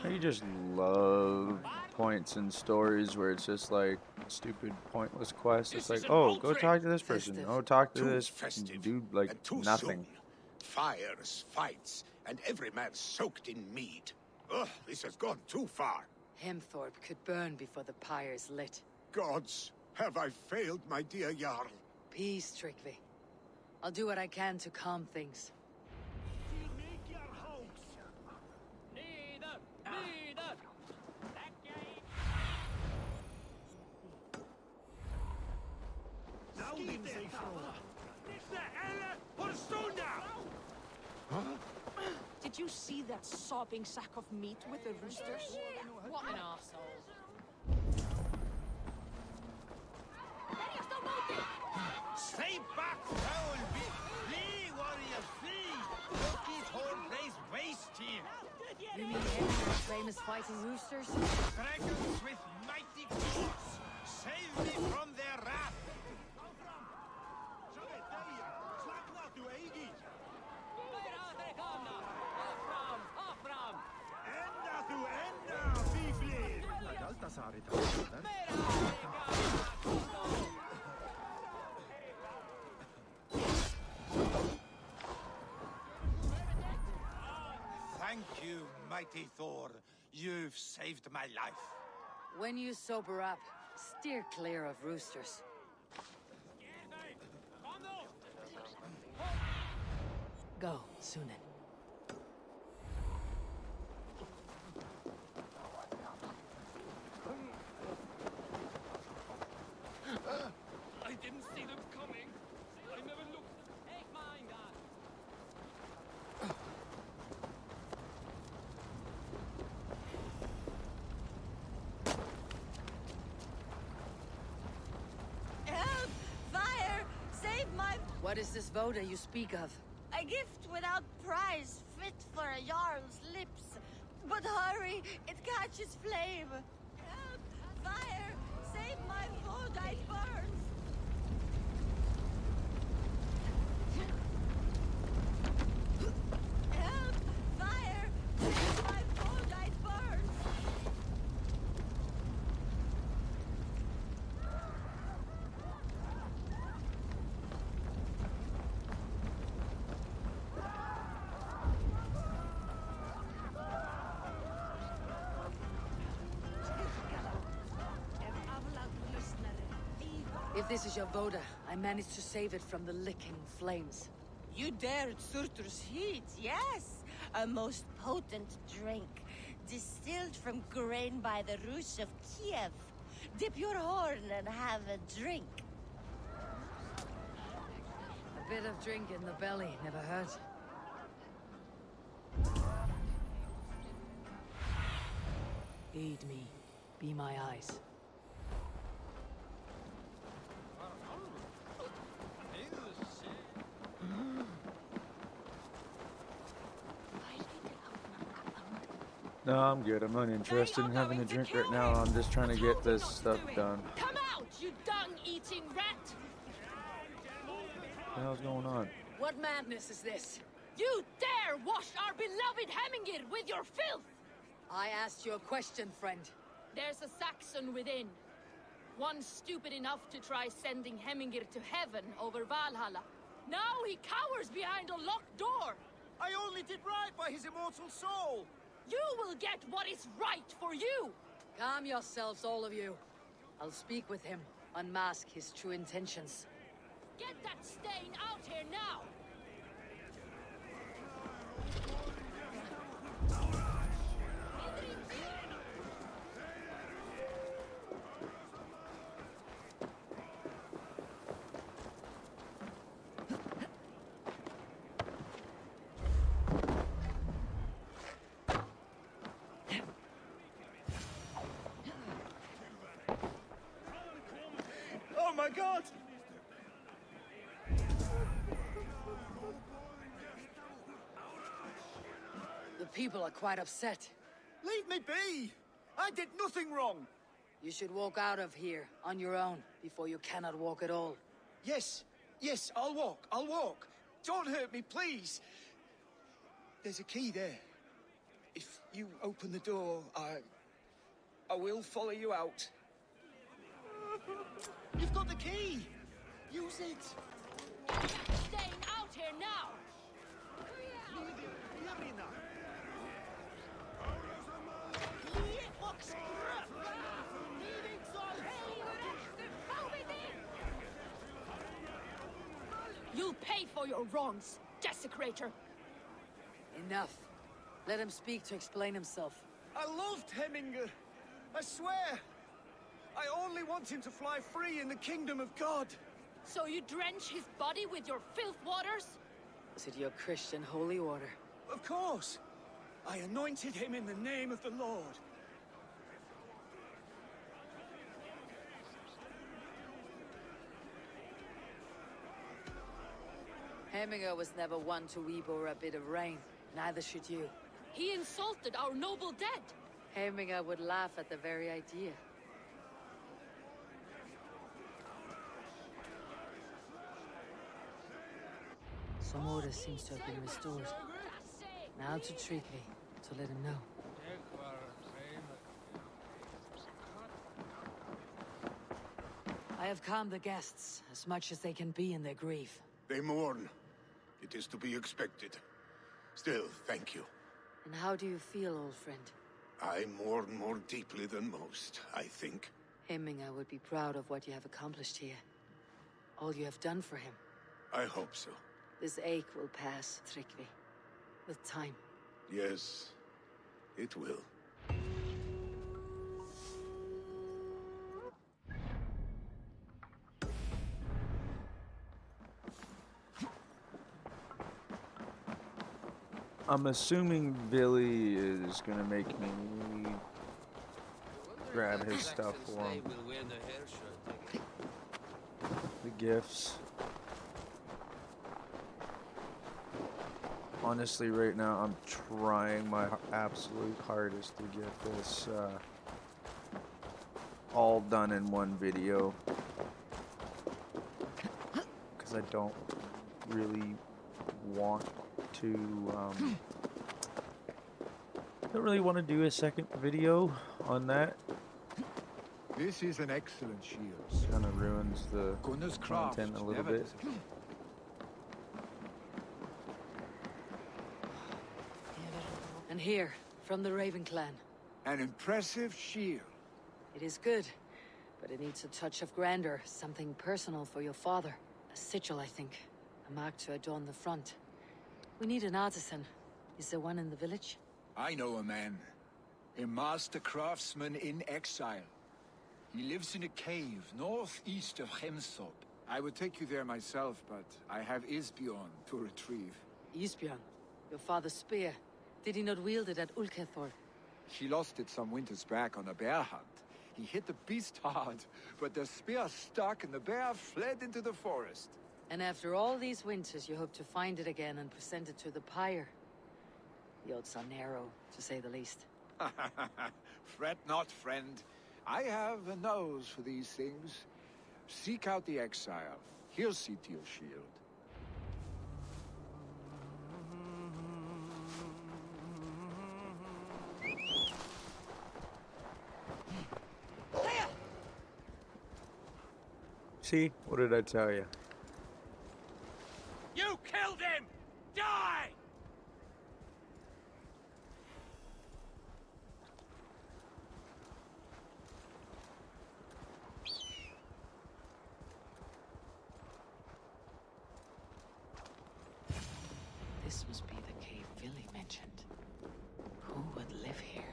I just love points in stories where it's just like stupid, pointless quests. It's like, oh, go talk to this person. Oh, talk to this dude. Like nothing. Fires, fights, and every man soaked in mead. Ugh, this has gone too far. Hemthorpe could burn before the pyre's lit. Gods, have I failed my dear Jarl? Peace, Tryggvi. I'll do what I can to calm things. Did you see that sopping sack of meat with the roosters? What an arsehole. Stay back, foul beast! Flee, warriors, flee! Loki's whole place waste here! You mean Hemthorpe's famous fighting roosters? Dragons with mighty claws! Save me from their wrath! Thank you, mighty Thor. You've saved my life. When you sober up, steer clear of roosters. Go, Sunan. I didn't see them coming. I never looked. Take mine, God. Help! Fire! Save my... What is this Voda you speak of? A gift without price, fit for a Jarl's lips. But hurry, it catches flame. Help! Fire! Save my food, I burns! Help! Fire! Save my food, I burns! If this is your Voda, I managed to save it from the licking flames. You dared Surtur's heat, yes! A most potent drink, distilled from grain by the Rus of Kiev. Dip your horn and have a drink. A bit of drink in the belly never hurt. Aid me. Be my eyes. No, I'm good. I'm uninterested in having a drink right now. I'm just trying to get this stuff done. Come out, you dung-eating rat! What the hell's going on? What madness is this? You dare wash our beloved Hemingir with your filth! I asked you a question, friend. There's a Saxon within. One stupid enough to try sending Hemingir to heaven over Valhalla. Now he cowers behind a locked door! I only did right by his immortal soul! You will get what is right for you! Calm yourselves, all of you. I'll speak with him, unmask his true intentions. Get that stain out here now! Oh my god! The people are quite upset. Leave me be! I did nothing wrong! You should walk out of here on your own before you cannot walk at all. Yes, I'll walk. Don't hurt me, please. There's a key there. If you open the door, I will follow you out. You've got the key! Use it! Staying out here now! You'll pay for your wrongs, desecrator! Enough. Let him speak to explain himself. I loved Hemingr. I swear. I only want him to fly free in the kingdom of God. So you drench his body with your filth waters? Is it your Christian holy order? Of course. I anointed him in the name of the Lord. Hemingr was never one to weep over a bit of rain. Neither should you. He insulted our noble dead! Hemingr would laugh at the very idea. Some order seems to have been restored. Now to Trigvi, to let him know. I have calmed the guests as much as they can be in their grief. They mourn. It is to be expected. Still, thank you. And how do you feel, old friend? I mourn more deeply than most, I think. Hemingr would be proud of what you have accomplished here. All you have done for him. I hope so. This ache will pass, Trigvi. With time. Yes, it will. I'm assuming Billy is gonna make me grab his stuff for him. The gifts. Honestly, right now, I'm trying my absolute hardest to get this all done in one video. Because I don't really want to, don't really want to do a second video on that. This is an excellent shield. Kind of ruins the Gunnar's craft content a little never bit. disappoints. And here, from the Raven clan. An impressive shield. It is good, but it needs a touch of grandeur, something personal for your father. A sigil, I think. A mark to adorn the front. We need an artisan. Is there one in the village? I know a man. A master craftsman in exile. He lives in a cave northeast of Hemsop. I would take you there myself, but I have Isbjorn to retrieve. Isbjorn? Your father's spear. Did he not wield it at Ulkethor? She lost it some winters back on a bear hunt. He hit the beast hard, but the spear stuck and the bear fled into the forest. And after all these winters, you hope to find it again and present it to the pyre. The odds are narrow, to say the least. Fret not, friend. I have a nose for these things. Seek out the exile. He'll see to your shield. See? What did I tell you? You killed him! Die! This must be the cave Billy mentioned. Who would live here?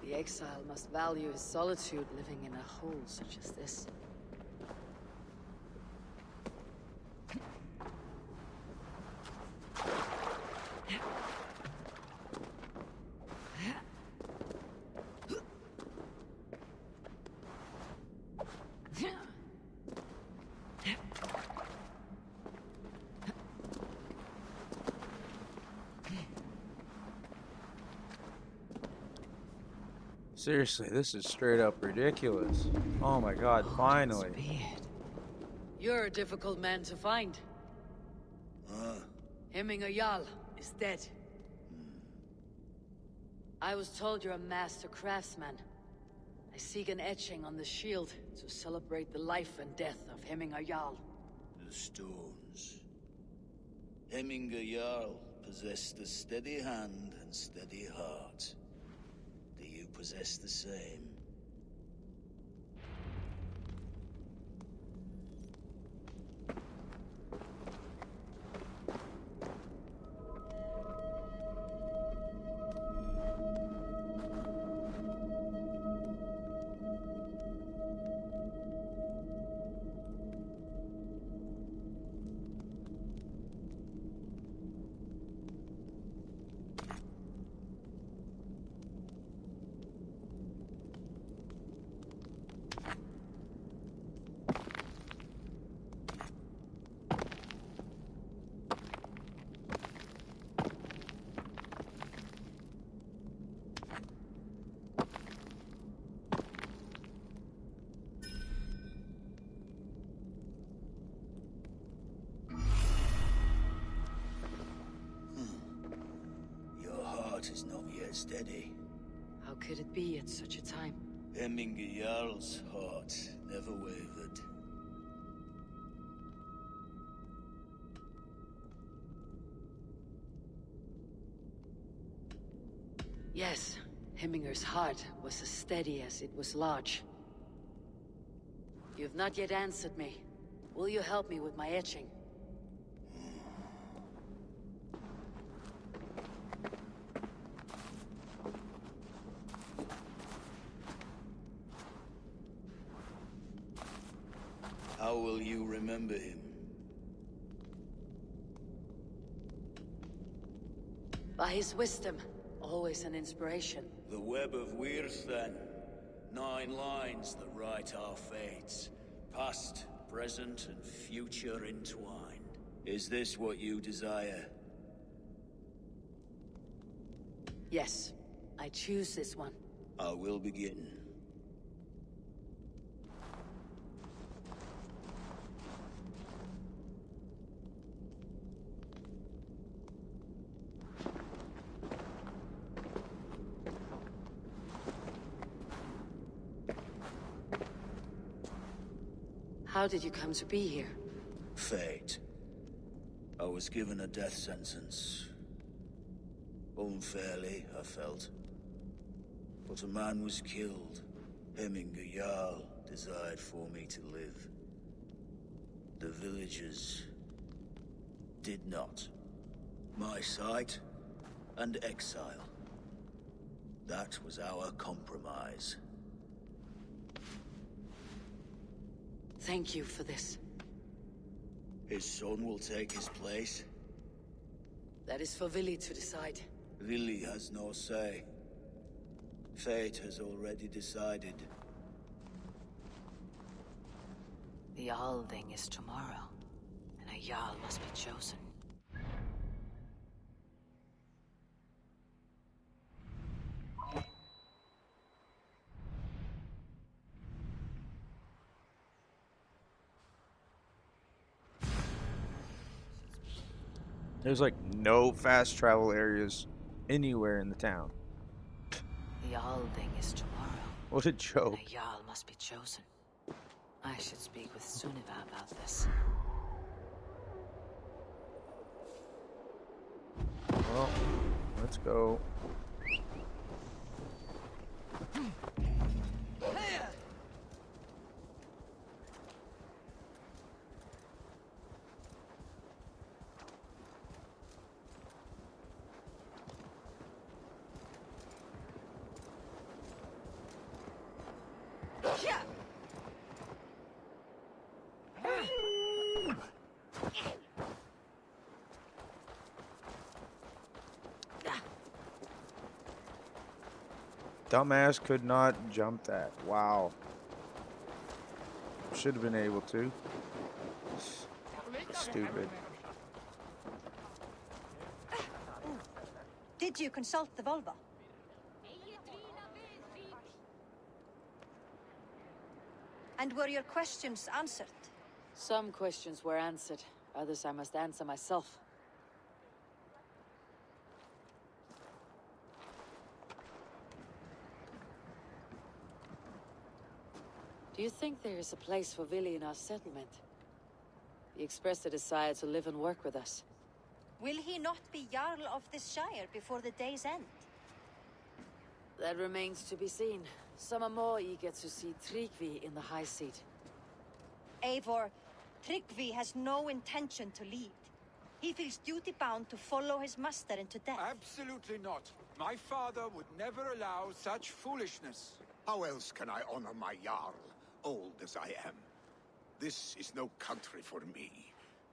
The exile must value his solitude living in a hole such as this. Seriously, this is straight up ridiculous. Oh my god, finally. Beard. You're a difficult man to find. Hemminger Jarl is dead. I was told you're a master craftsman. I seek an etching on the shield to celebrate the life and death of Hemminger Jarl. The stones. Hemminger Jarl possessed a steady hand and steady heart. Do you possess the same? Is not yet steady. How could it be at such a time? Hemminger Jarl's heart never wavered. Yes, Hemminger's heart was as steady as it was large. You've not yet answered me. Will you help me with my etching? How will you remember him? By his wisdom, always an inspiration. The web of Wirth, then. 9 lines that write our fates. Past, present, and future entwined. Is this what you desire? Yes, I choose this one. I will begin. How did you come to be here? Fate. I was given a death sentence. Unfairly, I felt. But a man was killed. Hemminger Jarl desired for me to live. The villagers did not. My sight and exile. That was our compromise. Thank you for this. His son will take his place. That is for Vili to decide. Vili has no say. Fate has already decided. The Althing is tomorrow, and a Jarl must be chosen. There's like no fast travel areas anywhere in the town. The Althing is tomorrow. What a joke. And a Jarl must be chosen. I should speak with Sunniva about this. Well, let's go. Dumbass could not jump that. Wow. Should have been able to. Stupid. Did you consult the Volva? And were your questions answered? Some questions were answered. Others I must answer myself. Do you think there is a place for Vili in our settlement? He expressed a desire to live and work with us. Will he not be Jarl of this Shire before the day's end? That remains to be seen. Some are more eager to see Tryggvi in the high seat. Eivor, Tryggvi has no intention to lead. He feels duty-bound to follow his master into death. Absolutely not. My father would never allow such foolishness. How else can I honor my Jarl, old as I am? This is no country for me.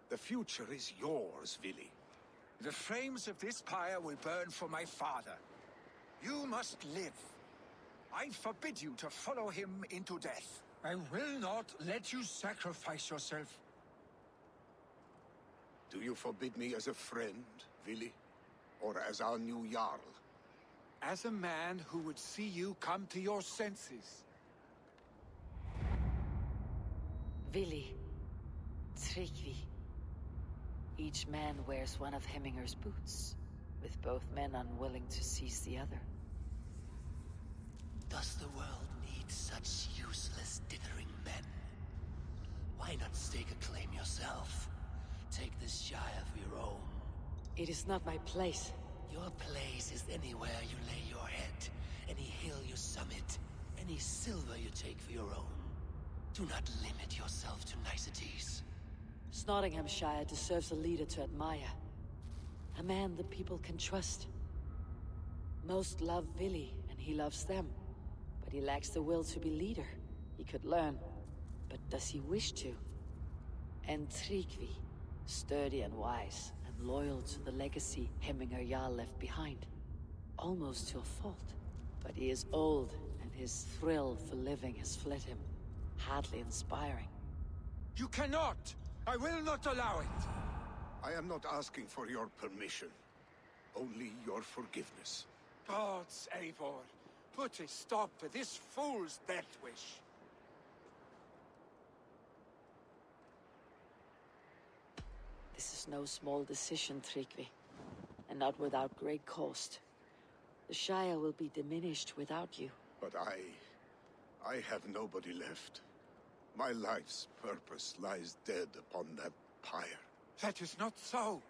The future is yours, Vili. The flames of this pyre will burn for my father. You must live. I forbid you to follow him into death. I will not let you sacrifice yourself. Do you forbid me as a friend, Vili? Or as our new Jarl? As a man who would see you come to your senses. Vili, Tryggvi. Each man wears one of Hemminger's boots, with both men unwilling to seize the other. Does the world need such useless, dithering men? Why not stake a claim yourself? Take this Shire for your own. It is not my place. Your place is anywhere you lay your head, any hill you summit, any silver you take for your own. Do not limit yourself to niceties. Snotinghamshire deserves a leader to admire. A man the people can trust. Most love Vili, and he loves them. But he lacks the will to be leader. He could learn, but does he wish to? And Tryggvi, sturdy and wise, and loyal to the legacy Hemminger Jarl left behind. almost your fault. But he is old, and his thrill for living has fled him. Hardly inspiring. You cannot! I will not allow it! I am not asking for your permission. Only your forgiveness. Gods, Eivor, put a stop to this fool's death wish. This is no small decision, Tryggvi, and not without great cost. The Shire will be diminished without you. But I have nobody left. My life's purpose lies dead upon that pyre. That is not so.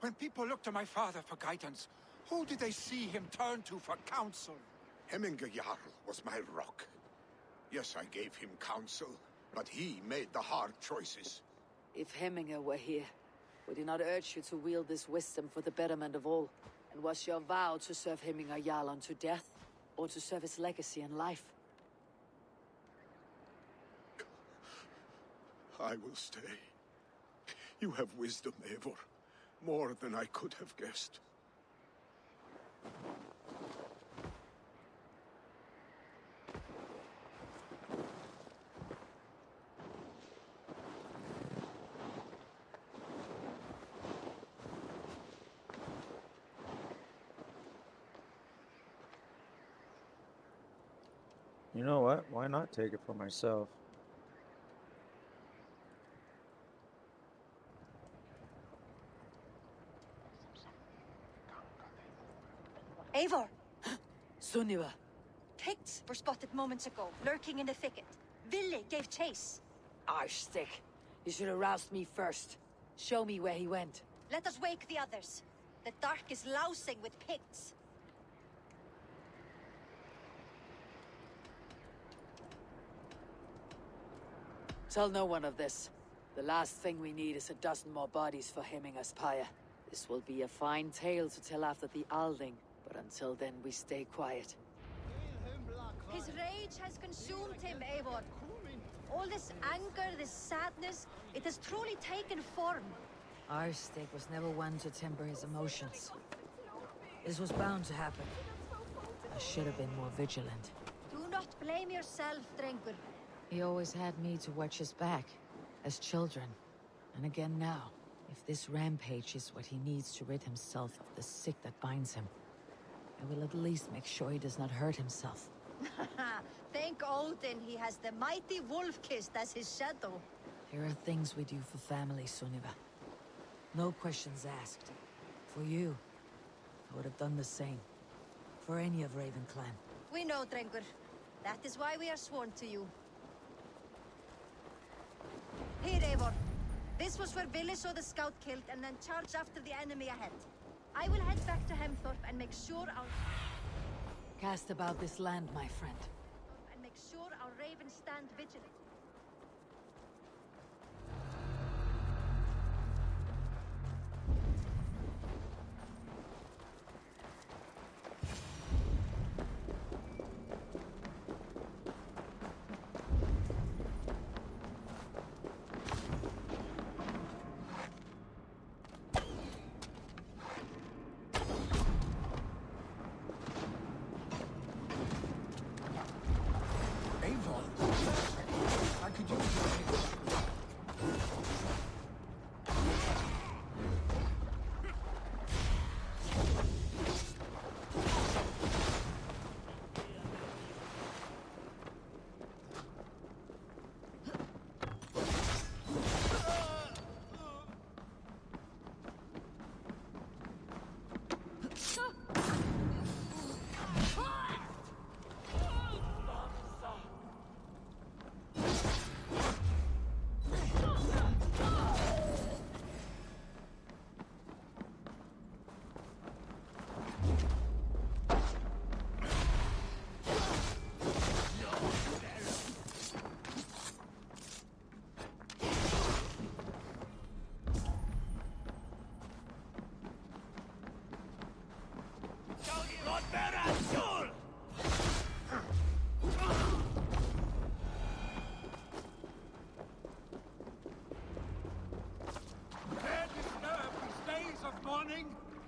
When people look to my father for guidance, who did they see him turn to for counsel? Hemminger Jarl was my rock. Yes, I gave him counsel, but he made the hard choices. If Hemminger were here, would he not urge you to wield this wisdom for the betterment of all? And was your vow to serve Hemminger Jarl unto death, or to serve his legacy in life? I will stay. You have wisdom, Eivor. More than I could have guessed. You know what? Why not take it for myself? Eivor! Sunniva! Picts were spotted moments ago, lurking in the thicket. Vili gave chase. Arshstick! You should have roused me first. Show me where he went. Let us wake the others. The dark is lousing with Picts. Tell no one of this. The last thing we need is a dozen more bodies for Hemminger's pyre. This will be a fine tale to tell after the Alding, but until then we stay quiet. His rage has consumed him, Eivor. All this anger, this sadness, it has truly taken form. Arshstick was never one to temper his emotions. This was bound to happen. I should have been more vigilant. Do not blame yourself, Drengur. He always had me to watch his back, as children. And again now, if this rampage is what he needs to rid himself of the sick that binds him, I will at least make sure he does not hurt himself. Thank Odin he has the mighty Wolf-Kissed as his shadow. There are things we do for family, Sunniva. No questions asked. For you, I would have done the same. For any of Raven Clan. We know, Drengur. That is why we are sworn to you. Here, Eivor. This was where Vili saw the scout killed and then charged after the enemy ahead. I will head back to Hemthorpe and make sure our... Cast about this land, my friend. And make sure our ravens stand vigilant.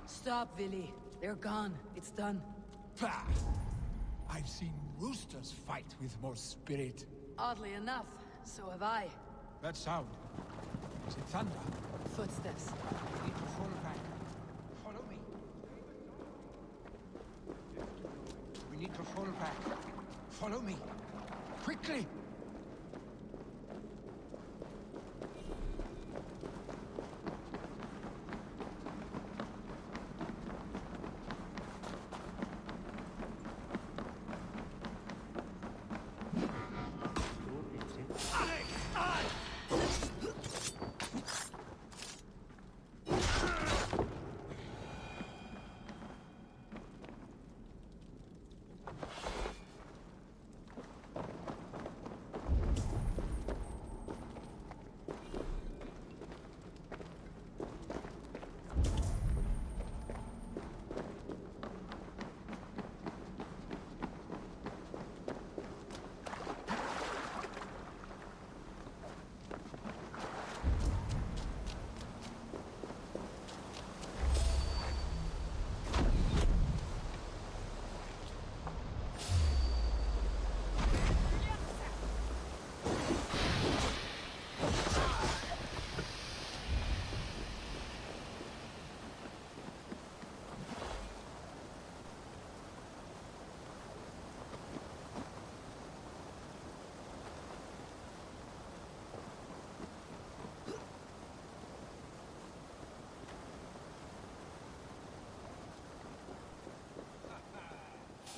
Stop, Vili. They're gone. It's done. Pah! I've seen roosters fight with more spirit. Oddly enough, so have I. That sound. Is it thunder? Footsteps. We need to fall back. Follow me. We need to fall back. Follow me. Quickly!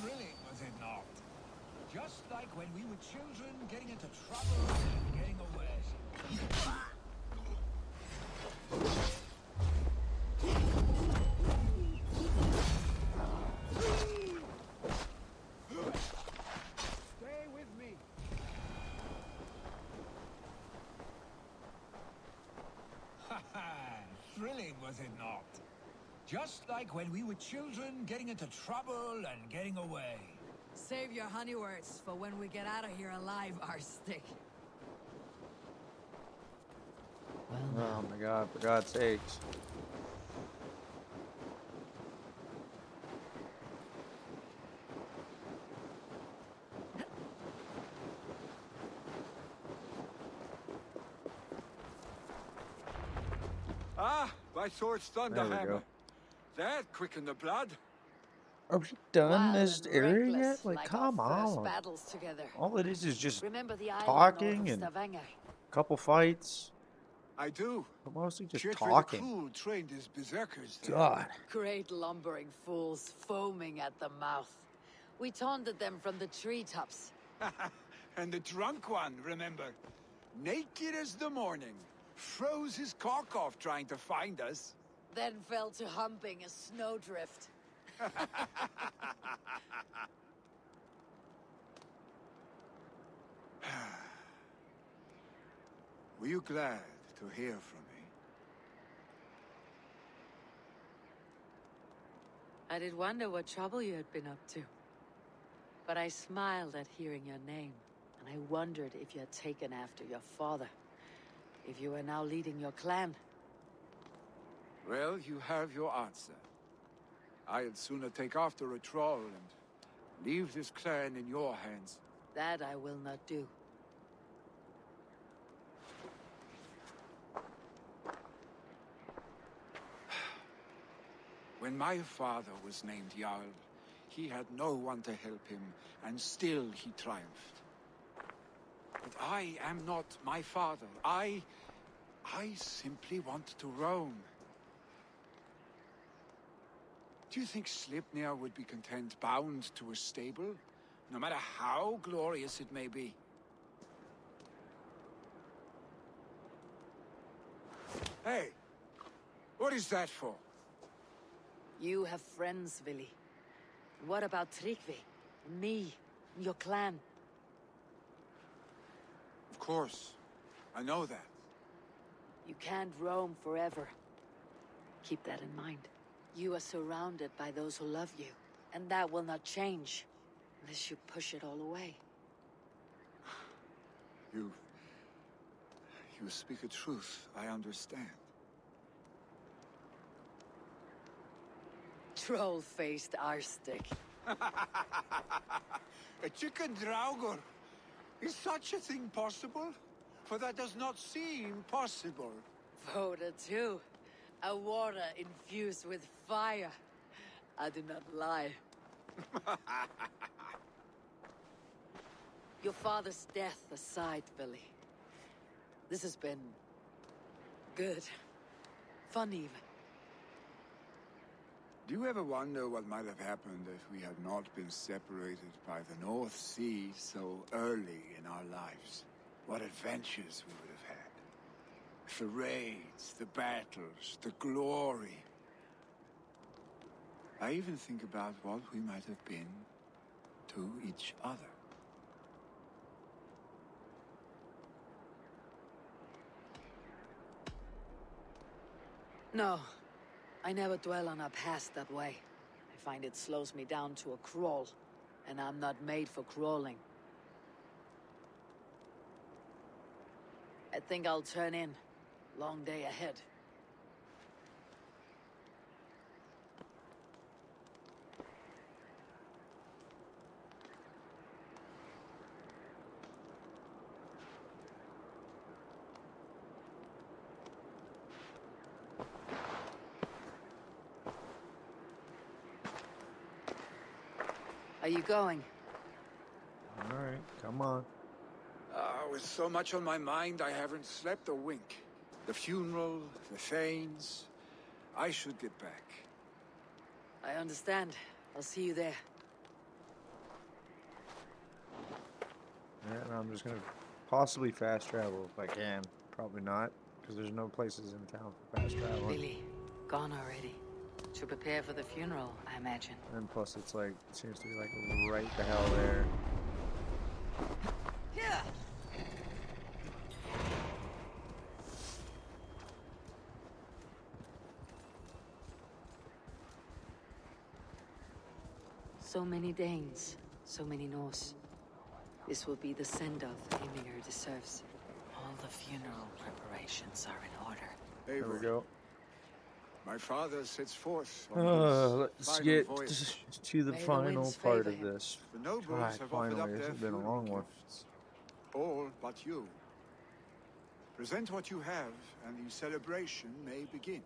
Thrilling, was it not? Just like when we were children, getting into trouble and getting away. Stay with me. Thrilling, was it not? Just like when we were children, getting into trouble and getting away. Save your honey words for when we get out of here alive, Arstick. Oh my god, for God's sakes. Ah, my sword's There we thunderhammer. go. That quickened the blood. Are we done Wild this and area reckless, yet? Like, like come our first on. battles together. All it is just Remember the island talking north of and Stavanger? a couple fights. I do. But mostly just Cheered for talking. the crew trained as berserkers there. God. Great lumbering fools, foaming at the mouth. We taunted them from the treetops. And the drunk one, remember? Naked as the morning. Froze his cock off trying to find us. Then fell to humping a snowdrift. Were you glad to hear from me? I did wonder what trouble you had been up to. But I smiled at hearing your name, and I wondered if you had taken after your father. If you were now leading your clan. Well, you have your answer. I'd sooner take after a troll and leave this clan in your hands. That I will not do. When my father was named Jarl, he had no one to help him, and still he triumphed. But I am not my father. I simply want to roam. Do you think Sleipnir would be content bound to a stable, no matter how glorious it may be? Hey, what is that for? You have friends, Vili. What about Tryggvi? Me? Your clan? Of course. I know that. You can't roam forever. Keep that in mind. You are surrounded by those who love you, and that will not change unless you push it all away. You speak a truth, I understand. Troll-faced arstick. A chicken draugr. Is such a thing possible? For that does not seem possible. Voda too. A water infused with fire. I do not lie. Your father's death aside, Billy. This has been... good. Fun even. Do you ever wonder what might have happened if we had not been separated by the North Sea so early in our lives? What adventures we would have had. The raids, the battles, the glory. I even think about what we might have been to each other. No. I never dwell on our past that way. I find it slows me down to a crawl, and I'm not made for crawling. I think I'll turn in. Long day ahead. Are you going? All right, come on. With so much on my mind, I haven't slept a wink. The funeral, the Thanes. I should get back. I understand. I'll see you there. Yeah, and I'm just gonna possibly fast travel if I can. Probably not, because there's no places in town for fast travel. Billy, gone already. To prepare for the funeral, I imagine. And plus, it's like, seems to be like right the hell there. Yeah. So many Danes, so many Norse. This will be the send-off Heminger deserves. All the funeral preparations are in order. There we go. My father sets forth on his Let's final get voyage. to the May the final winds part favor of him. this. The nobles God, have offered finally, up this their has been a funeral long one. gifts. All but you. Present what you have, and the celebration may begin.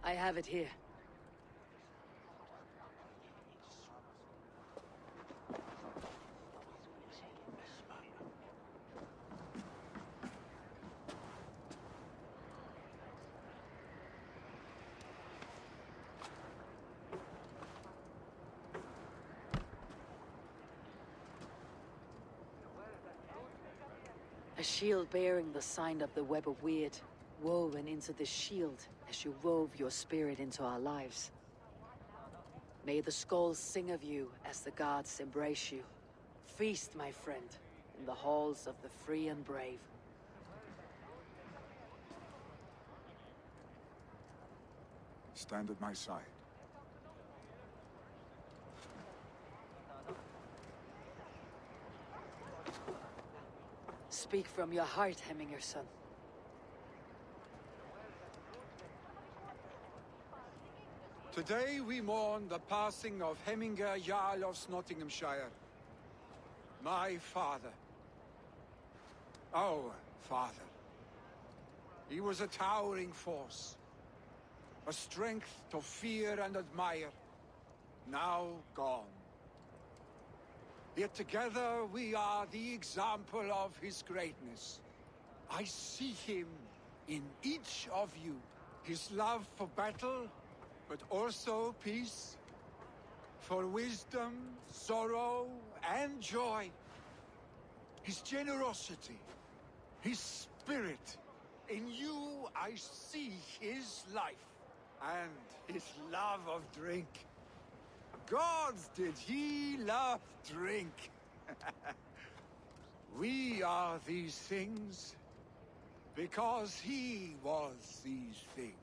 I have it here. A shield bearing the sign of the Web of Weird, woven into the shield as you wove your spirit into our lives. May the skulls sing of you as the gods embrace you. Feast, my friend, in the halls of the free and brave. Stand at my side. Speak from your heart, Heminger, son. Today we mourn the passing of Heminger Jarl of Snotinghamshire. My father. Our father. He was a towering force. A strength to fear and admire. Now gone. Yet together we are the example of his greatness. I see him in each of you. His love for battle, but also peace. For wisdom, sorrow, and joy. His generosity, his spirit. In you I see his life, and his love of drink. Gods, did he love drink? We are these things because he was these things.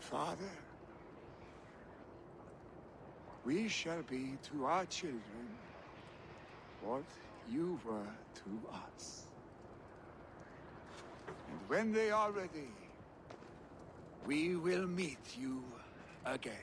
Father, we shall be to our children what you were to us. And when they are ready, we will meet you again.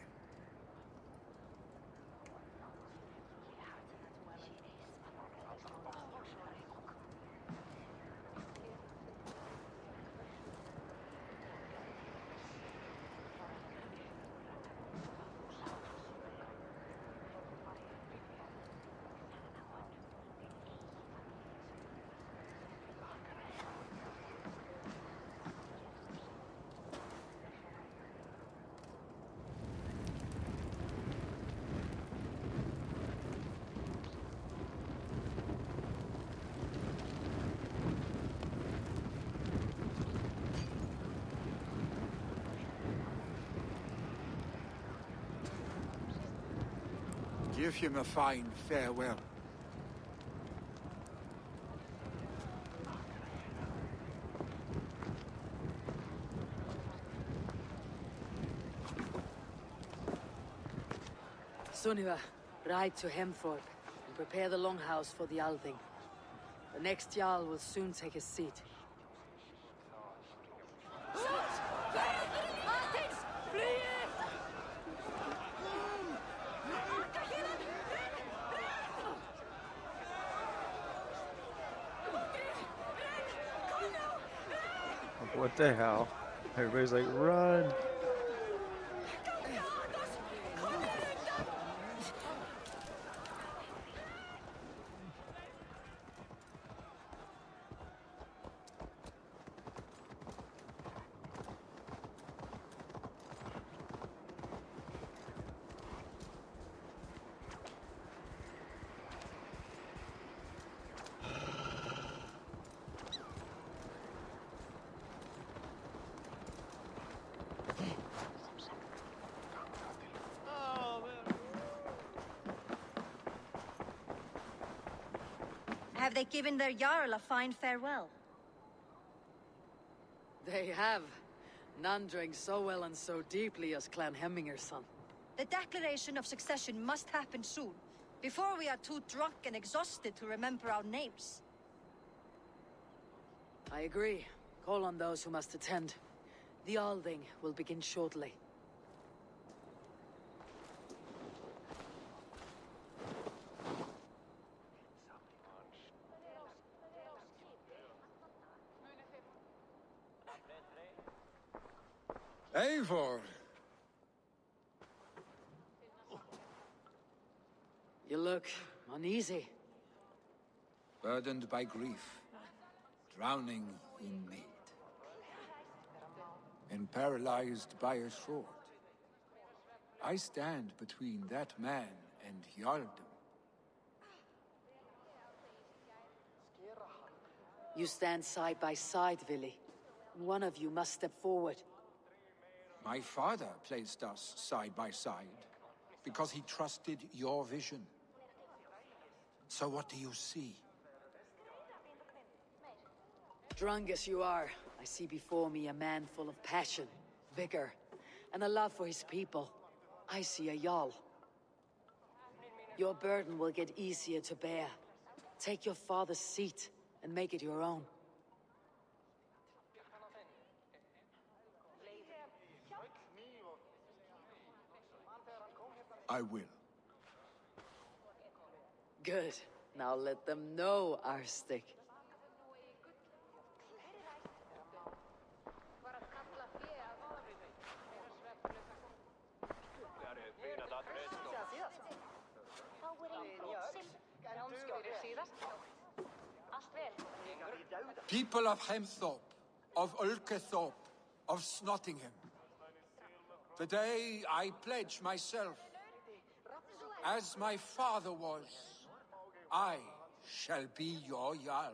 Give him a fine farewell. Sunniva, ride to Hemthorpe and prepare the longhouse for the Althing. The next Jarl will soon take his seat. What the hell? Everybody's like, run! Have they given their Jarl a fine farewell? They have. None drank so well and so deeply as Clan Hemminger's son. The declaration of succession must happen soon, before we are too drunk and exhausted to remember our names. I agree. Call on those who must attend. The Althing will begin shortly. Eivor! You look uneasy. Burdened by grief, drowning in mead, and paralyzed by a sword. I stand between that man and Jarldom. You stand side by side, Vili. One of you must step forward. My father placed us side by side because he trusted your vision. So what do you see? Drunk as you are, I see before me a man full of passion, vigor, and a love for his people. I see a Jarl. Your burden will get easier to bear. Take your father's seat and make it your own. I will. Good. Now let them know our stick. People of Hemthorpe, of Ulkethorpe, of Snotingham. Today I pledge myself. As my father was, I shall be your Jarl.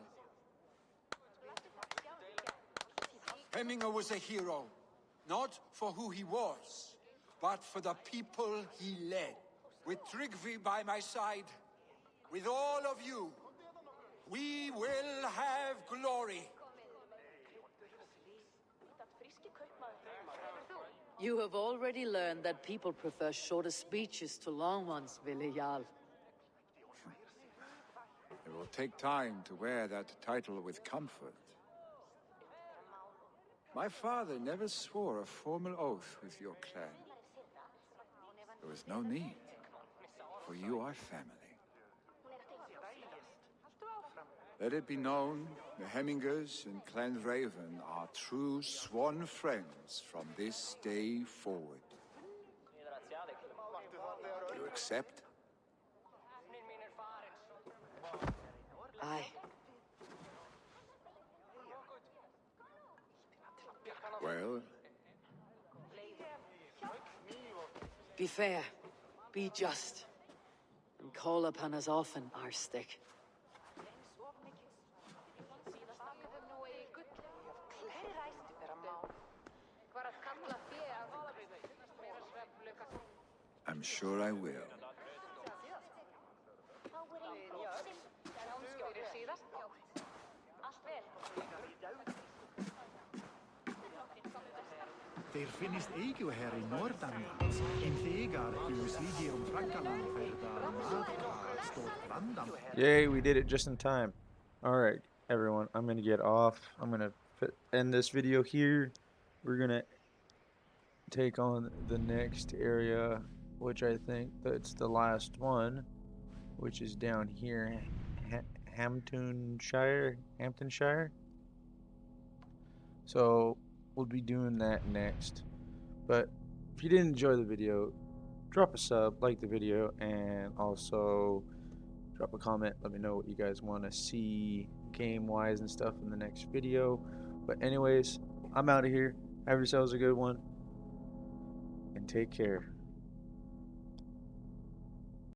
Hemminger was a hero, not for who he was, but for the people he led. With Tryggvi by my side, with all of you, we will have glory. You have already learned that people prefer shorter speeches to long ones, Vili Jarl. will take time to wear that title with comfort. My father never swore a formal oath with your clan. There was no need, for you are family. Let it be known, the Hemmingers and Clan Raven are true sworn friends from this day forward. You accept? Aye. Well? Be fair. Be just. And call upon us often, our stick. I'm sure I will. Þeir finnist eigu her í norðanlands, en þegar hús lígi Frankaland verða maðkað stórt vandam. Yay, we did it just in time. Alright, everyone, I'm going to get off. I'm going to end this video here. We're going to take on the next area, which I think that's the last one, which is down here, Hamptonshire. So we'll be doing that next. But if you did enjoy the video, drop a sub, like the video, and also drop a comment. Let me know what you guys want to see game wise and stuff in the next video. But anyways, I'm out of here. Have yourselves a good one and take care.